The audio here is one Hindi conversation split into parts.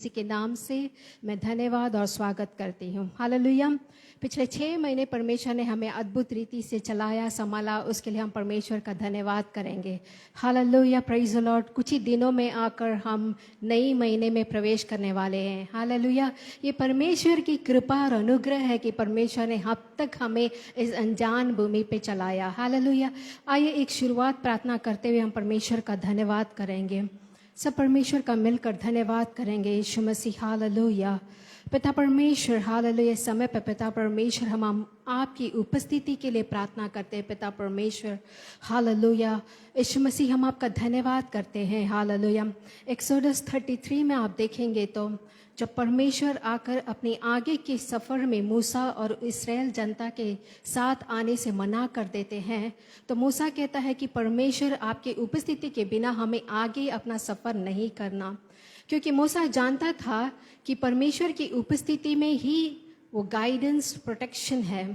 इसी के नाम से मैं धन्यवाद और स्वागत करती हूँ। हालेलुया। पिछले 6 महीने परमेश्वर ने हमें अद्भुत रीति से चलाया, संभाला, उसके लिए हम परमेश्वर का धन्यवाद करेंगे। Hallelujah, praise the Lord. कुछ ही दिनों में आकर हम नई महीने में प्रवेश करने वाले हैं। हालेलुया। ये परमेश्वर की कृपा और अनुग्रह है कि परमेश्वर ने अब तक हमें इस अनजान भूमि पे चलाया। हालेलुया। आइए एक शुरुआत प्रार्थना करते हुए हम परमेश्वर का धन्यवाद करेंगे। सब परमेश्वर का मिलकर धन्यवाद करेंगे। यीशु मसीह। हालेलुया। पिता परमेश्वर, हालेलुया। समय पर पिता परमेश्वर हम आपकी उपस्थिति के लिए प्रार्थना करते हैं। पिता परमेश्वर, हालेलुया। यीशु मसीह, हम आपका धन्यवाद करते हैं। हालेलुया। एक्सोडस 33 में आप देखेंगे तो जब परमेश्वर आकर अपने आगे के सफ़र में मूसा और इस्राएल जनता के साथ आने से मना कर देते हैं, तो मूसा कहता है कि परमेश्वर आपके उपस्थिति के बिना हमें आगे अपना सफ़र नहीं करना, क्योंकि मूसा जानता था कि परमेश्वर की उपस्थिति में ही वो गाइडेंस, प्रोटेक्शन है।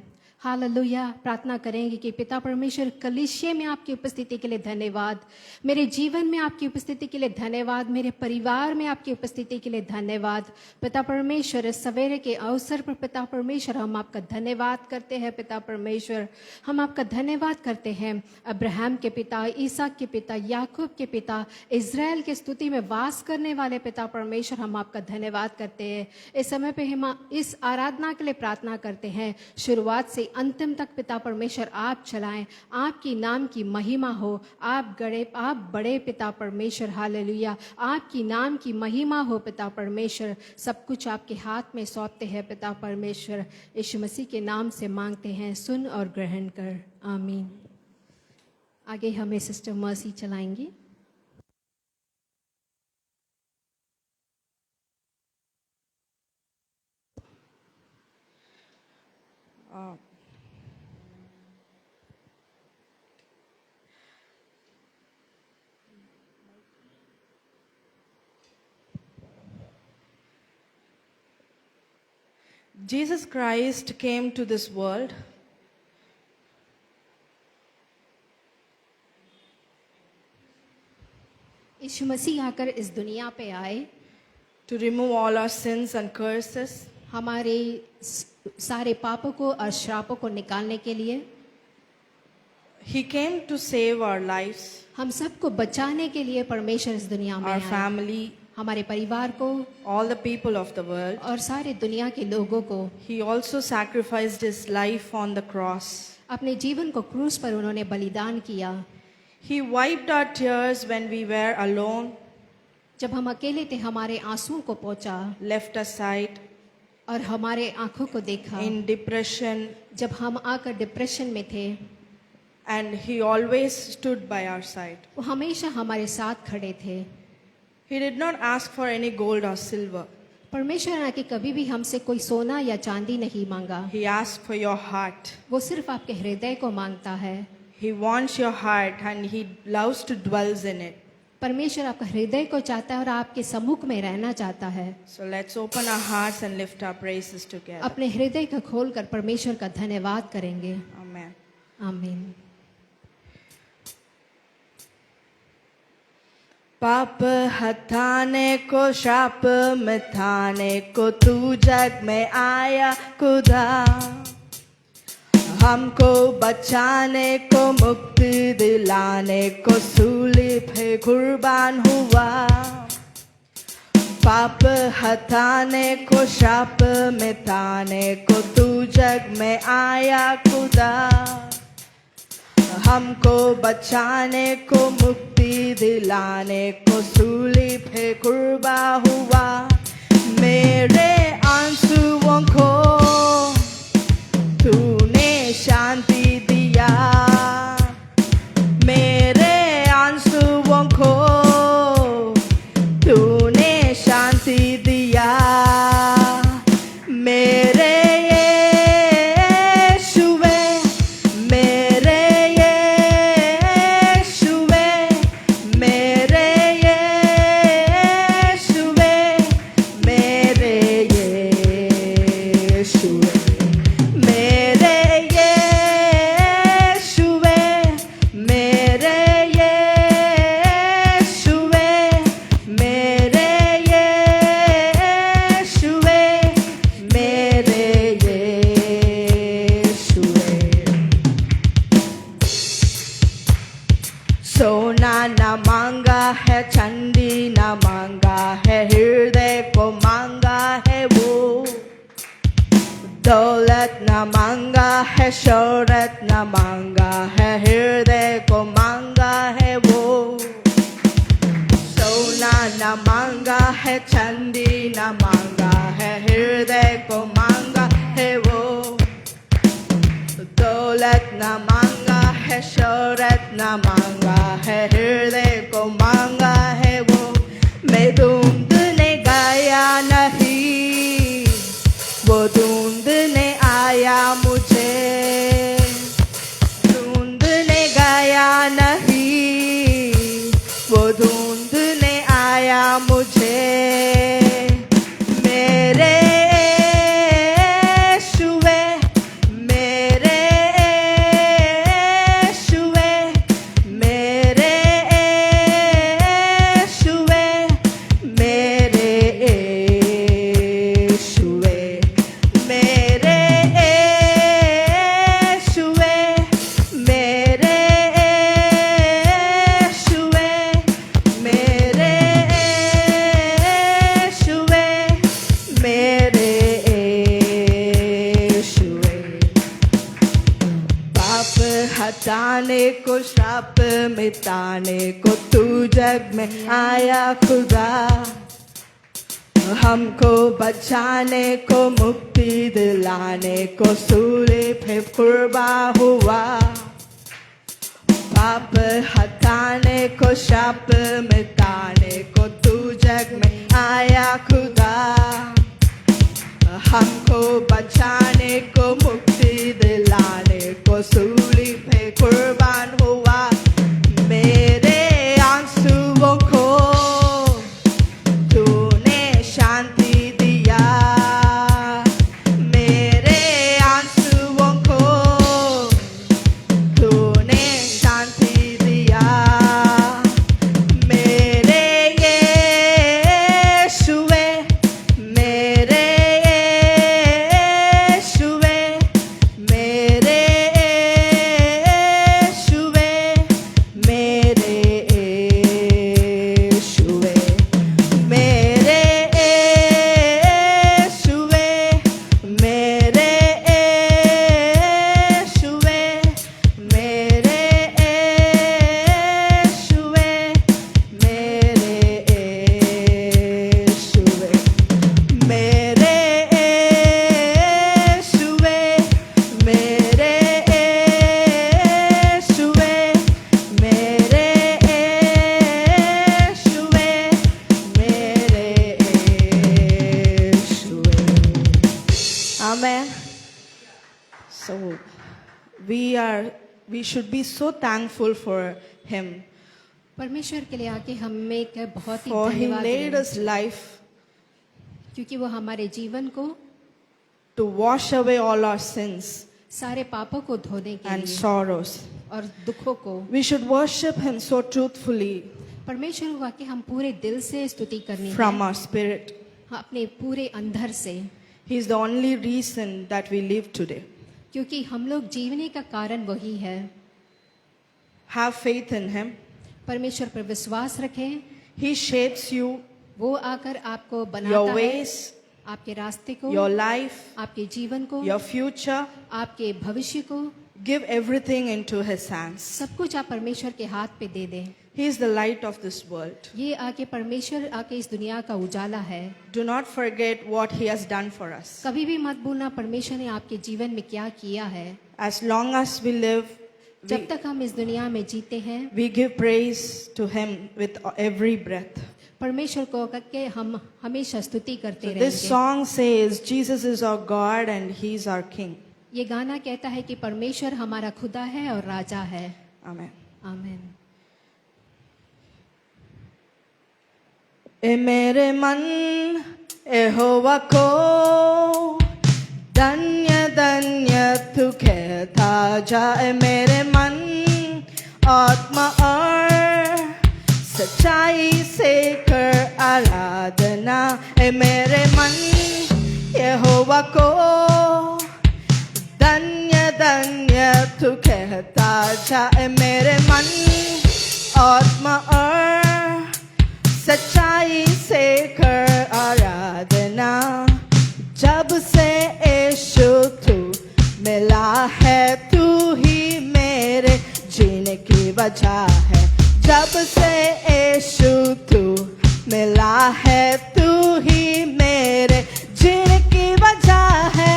हालेलुया। प्रार्थना करेंगे कि पिता परमेश्वर, कलीसिया में आपकी उपस्थिति के लिए धन्यवाद, मेरे जीवन में आपकी उपस्थिति के लिए धन्यवाद, मेरे परिवार में आपकी उपस्थिति के लिए धन्यवाद। पिता परमेश्वर, सवेरे के अवसर पर पिता परमेश्वर हम आपका धन्यवाद करते हैं। पिता परमेश्वर, हम आपका धन्यवाद करते हैं। अब्राहम के पिता, ईसाक के पिता, याकूब के पिता, इज़राइल के स्तुति में वास करने वाले पिता परमेश्वर, हम आपका धन्यवाद करते हैं। इस समय पे हम इस आराधना के लिए प्रार्थना करते हैं। शुरुआत से अंतिम तक पिता परमेश्वर आप चलाएं, आपकी नाम की महिमा हो। आप बड़े पिता परमेश्वर। हालेलुया। आपकी नाम की महिमा हो पिता परमेश्वर। सब कुछ आपके हाथ में सौंपते हैं पिता परमेश्वर। यीशु मसीह के नाम से मांगते हैं, सुन और ग्रहण कर। आमीन। आगे हमें सिस्टर मर्सी चलाएंगी। Jesus Christ came to this world यीशु मसीह आकर इस दुनिया पे आए to remove all our sins and curses. हमारे सारे पापों को और श्रापों को निकालने के लिए। He came to save our lives, हम सबको बचाने के लिए परमेश्वर इस दुनिया में our आए। family, हमारे परिवार को, all the people of the world. और सारे दुनिया के लोगों को। He also sacrificed his life on the cross. अपने जीवन को क्रूस पर उन्होंने बलिदान किया। He wiped our tears when we were alone, जब हम अकेले थे हमारे आंसुओं को पोंछा left aside, और हमारे आंखों को देखा। in depression, जब हम आकर डिप्रेशन में थे, and he always stood by our side. वो हमेशा हमारे साथ खड़े थे। He did not ask for any gold or silver. परमेश्वर ने कि कभी भी हमसे कोई सोना या चांदी नहीं मांगा। He asked for your heart. वो सिर्फ आपके हृदय को मांगता है। He wants your heart and he loves to dwell in it. परमेश्वर आपका हृदय को चाहता है और आपके सम्मुख में रहना चाहता है। So let's open our hearts and lift our praises together. अपने हृदय को खोलकर परमेश्वर का धन्यवाद करेंगे। Amen. आमीन। पाप हटाने को, शाप मिटाने को तू जग में आया खुदा, हमको बचाने को, मुक्ति दिलाने को सूली पे कुर्बान हुआ। पाप हटाने को, शाप मिटाने को तू जग में आया खुदा, हमको बचाने को, मुक्ति दिलाने को सूली पे कुर्बान हुआ। मेरे आंसुओं को तूने शांति दिया, मेरे आंसुओं को तूने शांति दिया। मेरे न मांगा है शोहरत न मांगा है हृदय को मांगा है वो सोना न मांगा है चांदी न मांगा है हृदय को मांगा है वो दौलत न मांगा है शोहरत न मांगा है हृदय को मांगा है वो मैं ढूंढने गया नहीं वो ढूंढने आया मुझे ढूंढने गया नहीं वो ढूंढने आया मुझे मेरे यीशुवे मेरे यीशुवे मेरे यीशुवे मेरे यीशुवे मेरे यीशुवे मेरे यीशुवे मेरे यीशुवे मेरे यीशुवे पाप हटाने को श्राप मिटाने को तू जग में आया खुदा हमको बचाने को मुक्ति दिलाने को सूली पे कुर्बान हुआ पाप हटाने को शाप मिटाने को तू जग में आया खुदा हमको बचाने को मुक्ति दिलाने को सूली पे कुर्बान हुआ मेरे आंसुओं को तूने शांति दिया मेरे आंसुओं को तूने शांति दिया मेरे यीशुवे मेरे यीशुवे मेरे यीशुवे मेरे यीशुवे मेरे यीशुवे मेरे यीशुवे मेरे यीशुवे मेरे यीशुवे मेरे यीशुवे मेरे यीशुवे मेरे यीशुवे मेरे यीशुवे Amen. So we should be so thankful for him परमेश्वर के लिए आके हमें क्या बहुत ही for he धन्यवाद laid दें, his life क्योंकि वो हमारे जीवन को to wash away all our sins सारे पापों को धोने के and लिए sorrows. और दुखों को We should worship him so truthfully परमेश्वर को आके हम पूरे दिल से स्तुति करनी from है our spirit. अपने पूरे अंदर से He is the only reason that we live today. क्योंकि हम लोग जीवने का कारण वही है Have faith in him. परमेश्वर पर विश्वास रखें He shapes you, वो आकर आपको your बनाता है ways, आपके रास्ते को your life, आपके जीवन को your future. आपके भविष्य को Give everything into his hands. सब कुछ आप परमेश्वर के हाथ पे दे दें He is the light of this world. ये आके परमेश्वर आके इस दुनिया का उजाला है Do not forget what he has done for us. कभी भी मत भूलना परमेश्वर ने आपके जीवन में क्या किया है As long as we live, जब तक हम इस दुनिया में जीते हैं we give praise to him with every breath. परमेश्वर को करके हम हमेशा स्तुति करते So this रहेंगे song says Jesus is our God and he is our king. ये गाना कहता है कि परमेश्वर हमारा खुदा है और राजा है Amen. आमीन ए मेरे मन यहोवा को धन्य धन्य तू कहता जा ए मेरे मन आत्मा और सच्चाई से कर आराधना ए मेरे मन यहोवा को धन्य धन्य तू कहता जा ए मेरे मन आत्मा और सच्चाई से कर आराधना जब से यीशु तू वजह है जब से यीशु तू मिला है तू ही मेरे जीने की वजह है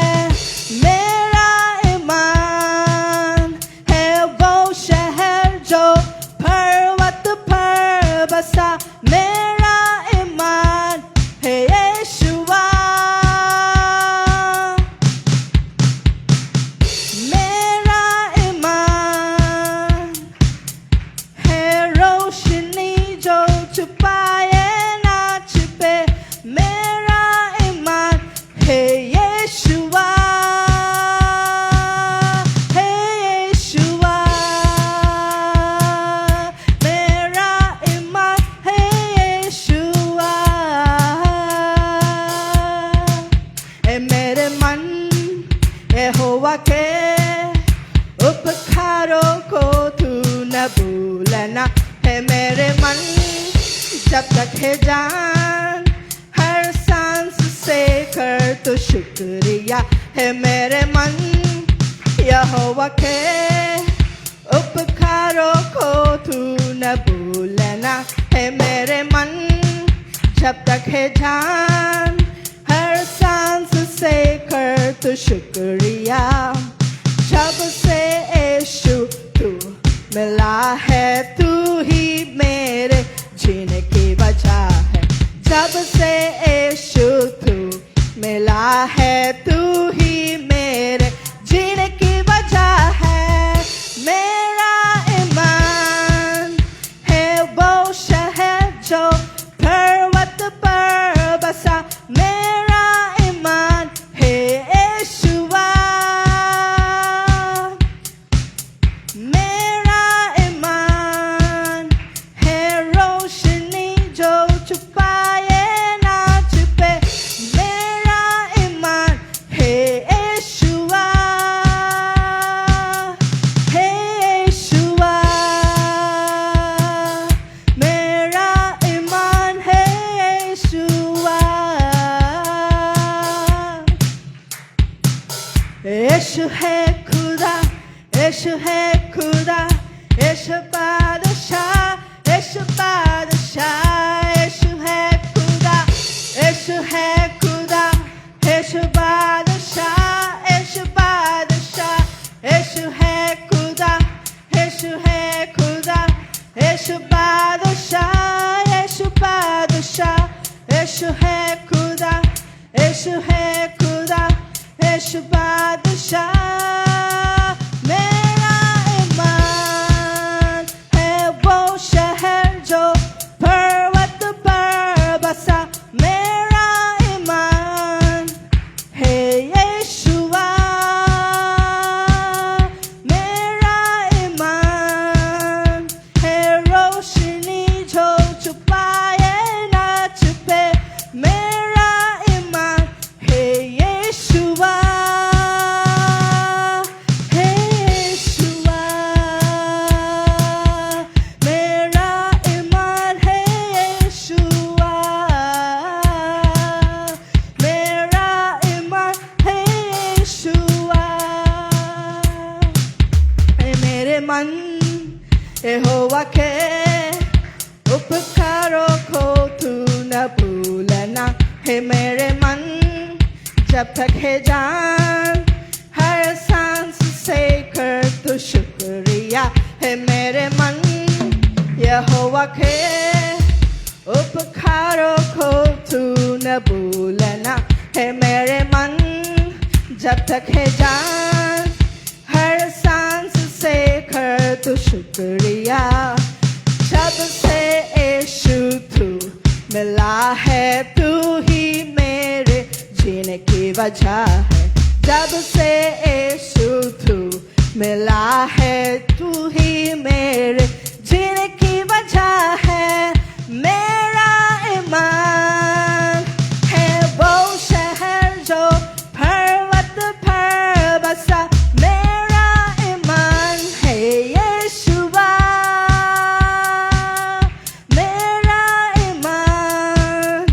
मेरा ईमान है वो शहर जो पर्वत पर बसा मेरा ईमान है यीशुआ मेरा ईमान है रोशनी जो छुपाए ना छुपे मेरा ईमान है यीशुआ है यीशुआ मेरा ईमान है यीशुआ ए मेरे मन यहोवा के उपकारों को तू न भूलना है मेरे मन जब तक है जान हर सांस से कर तो शुक्रिया है मेरे मन यहोवा के उपकारों को तू न भूलना है मेरे मन जब तक है जान हर सांस से कर तो शुक्रिया जब से यीशु तू मिला है तू ही मेरे जीने की वजह है जब से यीशु तू मिला है तू ही मेरे जीने की वजह है मेरा ईमान है वो शहर जो पर्वत पर बसा मेरा ईमान है यीशुआ मेरा ईमान है रोशनी जो छुपाए ना छुपे मेरा ईमान है यीशुआ है यीशुआ मेरा ईमान है यीशुआ यीशु है खुदा यीशु है खुदा यीशु बादशाह यीशु बादशाह यीशु है खुदा यीशु है खुदा यीशु बादशाह यीशु बादशाह यीशु है खुदा यीशु है खुदा यीशु बादशाह यीशु बादशाह यीशु है खुदा यीशु है खुदा यीशु बादशाह मेरा ईमान है वो शहर जो पर्वत पर बसा मेरा ईमान है यीशुआ मेरा ईमान है रोशनी जो छुपाए ना छुपे मेरा ईमान है यीशुआ है यीशुआ मेरा ईमान है यीशुआ मेरा ईमान है यीशुआ ए मेरे मन यहोवा के उपकारों को तू न भूलना है मेरे मन जब तक है जान हर सांस से कर तो शुक्रिया है मेरे मन यहोवा के उपकारों को तू न भूलना है मेरे मन जब तक है जान हर सांस से कर तो शुक्रिया जब से यीशु तू मिला है तू ही मेरे जीने की वजह है जब से यीशु तू मिला है तू ही मेरे जीने की वजह है मेरा ईमान है वो शहर जो पर्वत पर बसा मेरा ईमान है यीशुआ मेरा ईमान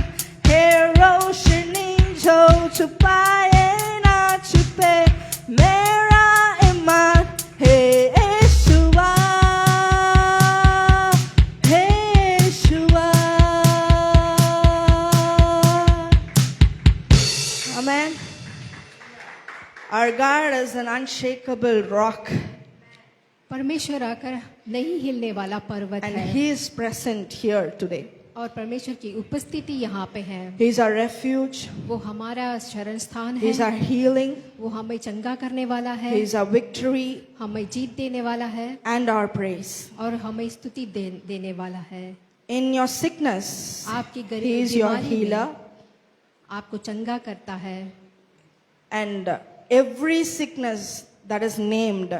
है रोशनी जो छुपाए ना छुपे मेरा ईमान है यीशुआ Amen. Our God is an unshakable rock, परमेश्वर आकर नहीं हिलने वाला पर्वत and है He is present here today. और परमेश्वर की उपस्थिति यहाँ पे है। He is our refuge, वो हमारा शरण स्थान He is है, our healing, वो हमें चंगा करने वाला है, He is our victory हमें जीत देने वाला है and our praise. और हमें स्तुति देने वाला है। In your sickness, आपकी He गरीब is your बीमारी healer, में आपको चंगा करता है and every sickness that is named,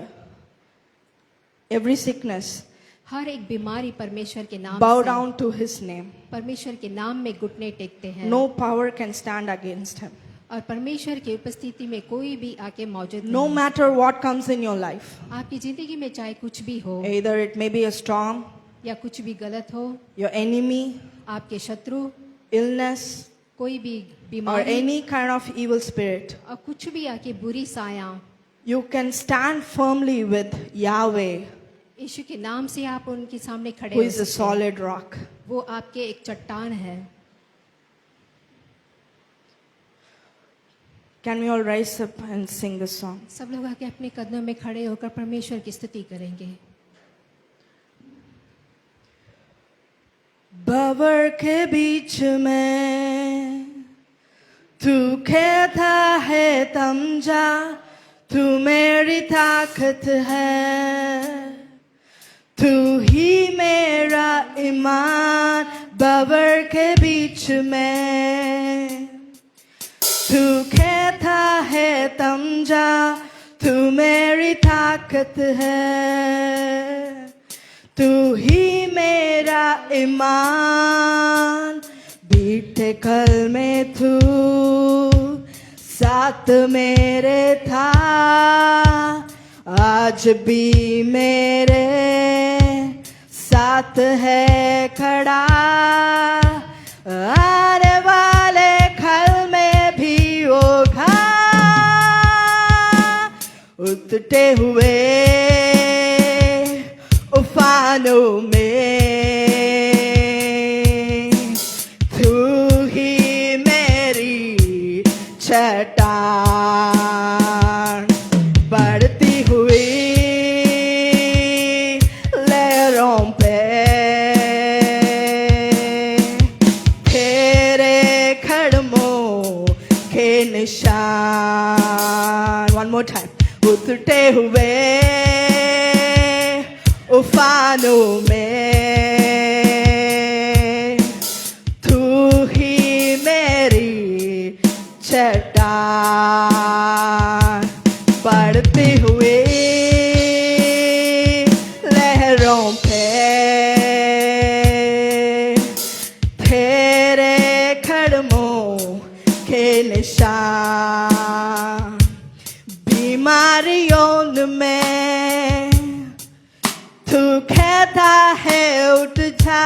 every sickness, हर एक बीमारी परमेश्वर के नाम bow से down to His name. परमेश्वर के नाम में घुटने टेकते हैं No power can stand against Him. और परमेश्वर की उपस्थिति में कोई भी आके मौजूद No नहीं। matter what comes in your life, आपकी जिंदगी में चाहे कुछ भी हो either it may be a storm, या कुछ भी गलत हो, your enemy, आपके शत्रु, illness, कोई भी or बीमारी any kind of evil spirit, और कुछ भी आके बुरी साया, you can stand firmly with Yahweh, यीशु के नाम से आप उनके सामने खड़े who हो is a सकते हैं। solid rock. वो आपके एक चट्टान है। Can we all rise up and sing this song? सब लोग आके अपने कदमों में खड़े होकर परमेश्वर की स्तुति करेंगे। बवर के बीच में तू कहता है थम जा, तू मेरी ताकत है, तू ही मेरा ईमान। बवर के बीच में तू कहता है थम जा, तू मेरी ताकत है, तू ही मेरा ईमान। बीते कल में तू साथ मेरे था, आज भी मेरे साथ है खड़ा। आने वाले कल में भी होगा, उठते हुए उफानों में तू ही मेरी चट्टान। बढ़ती हुई लहरों पे तेरे कदमों के निशान। One more time. उठते हुए उफानों में तू ही मेरी चट्टान। बढ़ती हुई लहरों पे तेरे कदमों के निशान। बीमारियों में तू कहता है उठ जा,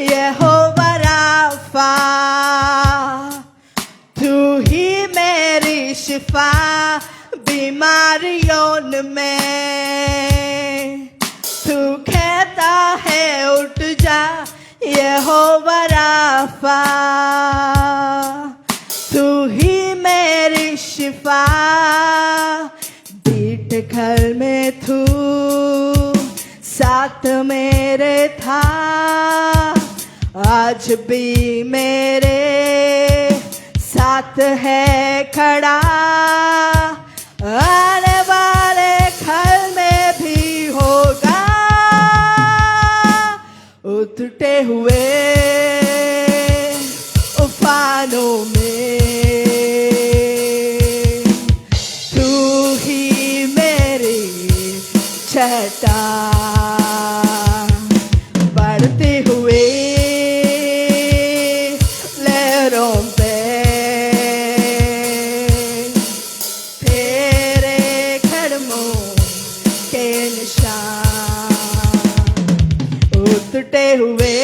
यहोवा राफा, तू ही मेरी शिफा। बीमारियों में तू कहता है उठ जा, यहोवा राफा, तू ही मेरी शिफा। बीत घर में तू साथ मेरे था, आज भी मेरे साथ है खड़ा। आने वाले कल में भी होगा, उठते हुए उफानों में तू ही मेरी चट्टान। बढ़ते हुए लहरों पे तेरे कदमों के निशान। उठते हुए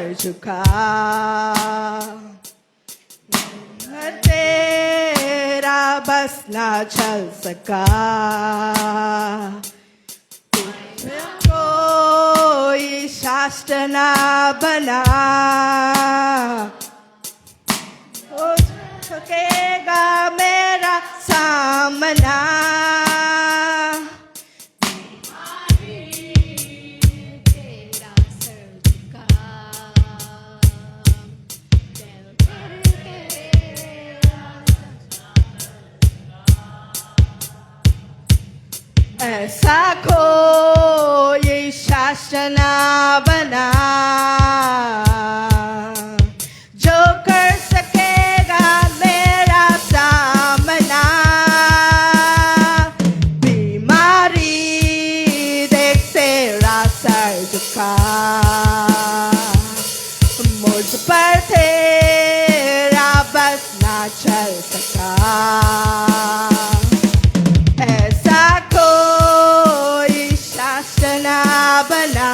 सर झुका तेरा बस ना चल सका कोई शास्त्र ना बना हो सकेगा मेरा सामना तेरा सर झुका ऐसा कोई शास्त्र ना बना जो कर सकेगा मेरा सामना बीमारी देख तेरा सर झुका मुझ पर तेरा बस ना चल सका ऐसा कोई शास्त्र ना बना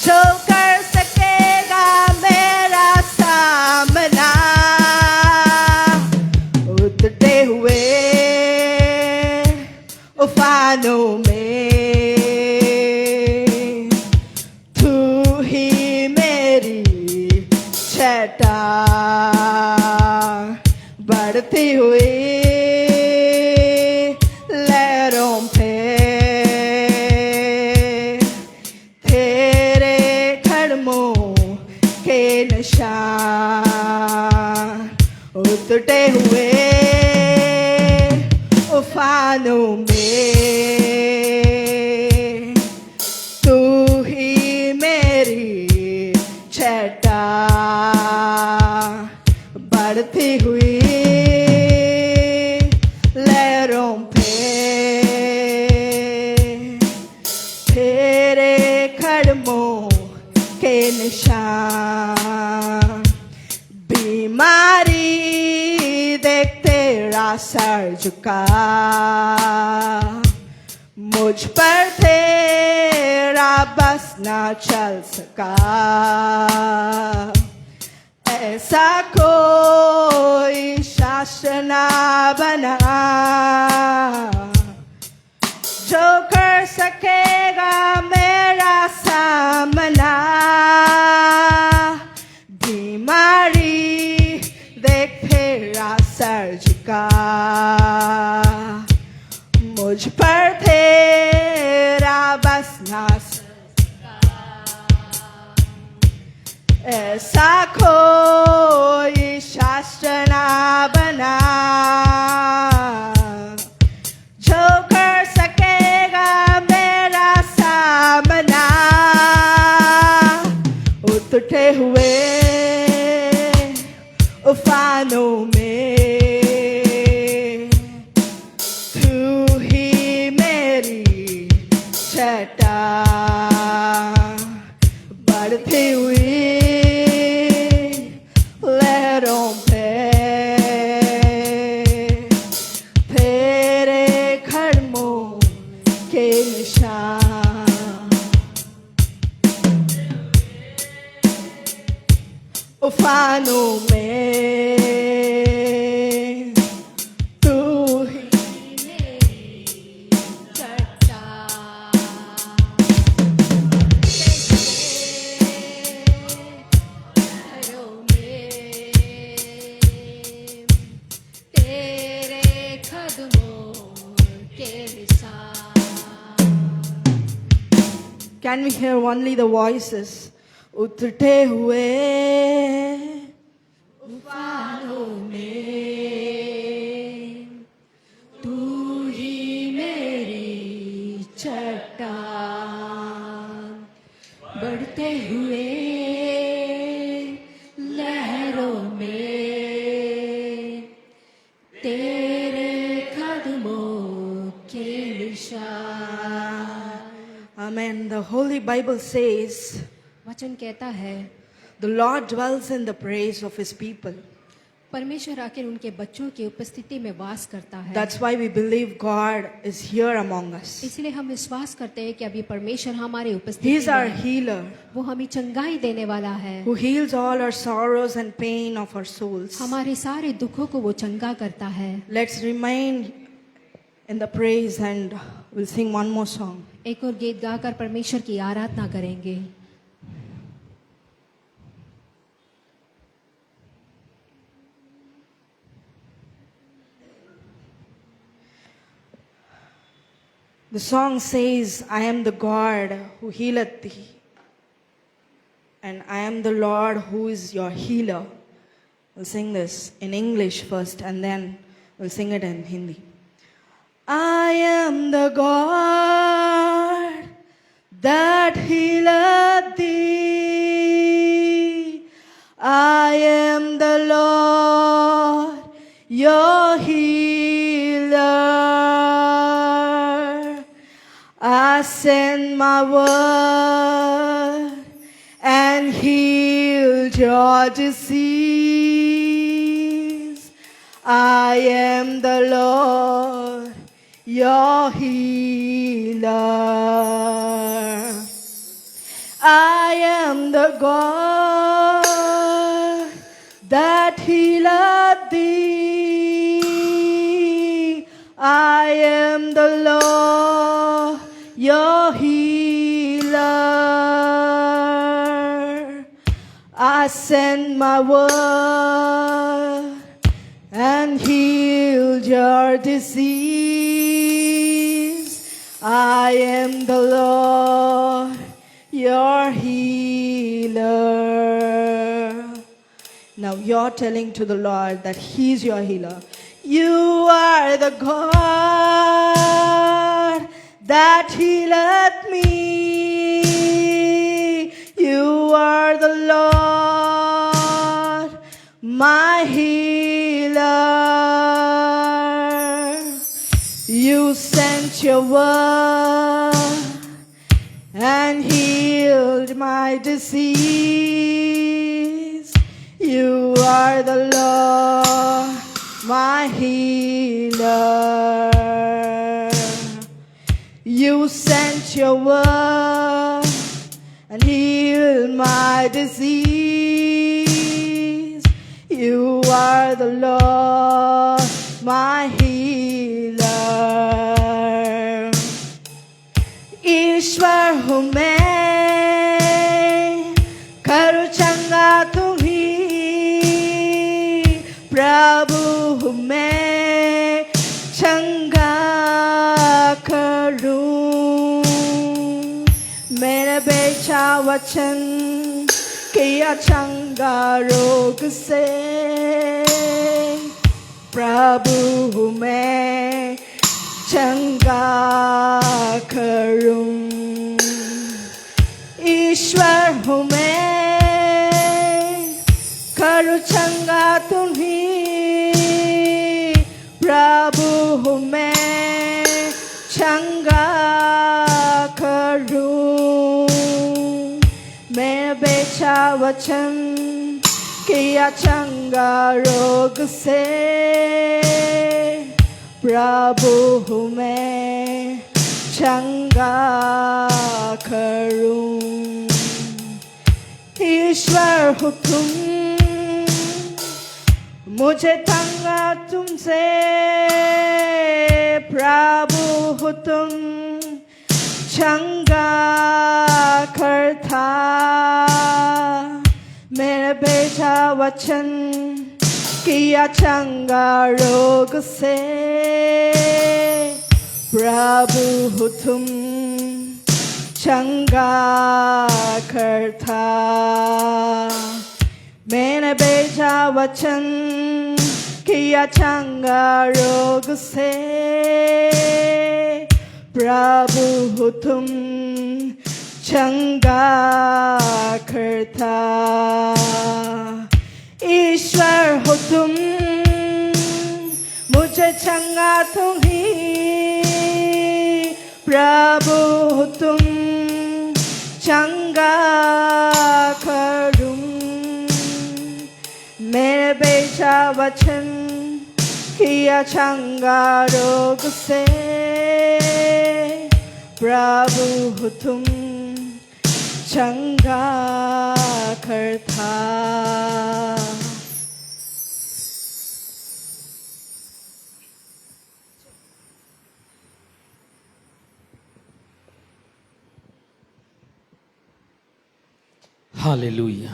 जो कर सकेगा मेरा सामना उतरते हुए उफानों में तू ही मेरी छटा बढ़ती हुई लहरों पे तेरे कदमों के निशान उतरते हुए उफानों में तू ही मेरी छटा बढ़ती हुई लहरों पे तेरे कदमों के निशान बीमारी देख तेरा सर झुका मुझ पर तेरा बस ना चल सका ऐसा कोई शास्त्र ना बना जो कर सकेगा मेरा सामना बीमारी देख तेरा सर झुका मुझ पर तेरा बस ना ऐसा कोई शास्त्र ना बना जो कर सकेगा मेरा सामना उतरते हुए उफानों में तू ही मेरी छटा बढ़ती हुई लहरों पे तेरे कदमों के निशान उफानों में तू ही Can we hear only the voices? उतरते हुए उफानों में तू ही मेरी चट्टान बढ़ते हुए लहरों में तेरे कदमों के निशान Amen. The Holy Bible says, वचन कहता है the Lord dwells in the praise of His people. परमेश्वर आकर उनके बच्चों की उपस्थिति में वास करता है। That's why we believe God is here among us. इसलिए हम विश्वास करते हैं कि अभी परमेश्वर हमारे He उपस्थिति is में our है। healer वो हमें चंगाई देने वाला है, who heals all our sorrows and pain of our souls. हमारे सारे दुखों को वो चंगा करता है। Let's remain in the praise and we'll sing one more song. एक और गीत गाकर परमेश्वर की आराधना करेंगे। The song says, I am the God who healeth thee, and I am the Lord who is your healer. We'll sing this in English first, and then we'll sing it in Hindi. I am the God that healeth thee. I am the Lord, your healer. I send my word and healed your disease. I am the Lord, your healer. I am the God that healeth thee. I am the Lord, your healer. I send my word and healed your disease. I am the Lord, your healer. Now you're telling to the Lord that He's your healer. You are the God that healeth me. You are the Lord, my healer. You sent your word and healed my disease. You are the Lord, my healer. You sent your word and healed my disease. You are the Lord, my healer. ईश्वर हूँ मैं, करूँ चंगा तुम्हीं। प्रभु हूँ मैं, चंगा करूँ। मेरे बेचा वचन किया चंगा रोग से। प्रभु हूँ मैं, चंगा करूं। ईश्वर हूँ मैं, करूँ चंगा तुम्हीं। प्रभु हूँ मैं, चंगा करूं। मैं बेचा वचन किया चंगा रोग से। प्रभु हूँ मैं, चंगा करूं। ईश्वर हो तुम, मुझे तंगा तुमसे। प्रभु हो तुम, चंगा करता। मेरे बेटा वचन किया चंगा रोग से। प्रभु हो तुम, चंगा करता। मैंने बेचा वचन किया चंगा रोग से। प्रभु हो तुम, चंगा करता। ईश्वर हो तुम, मुझे चंगा तुम्हीं। प्रभु हो तुम, चंगा करूं। मेरे बेचा सच्चा वचन किया चंगा रोग से, प्रभु हो तुम चंगा करता। ஹalleluya.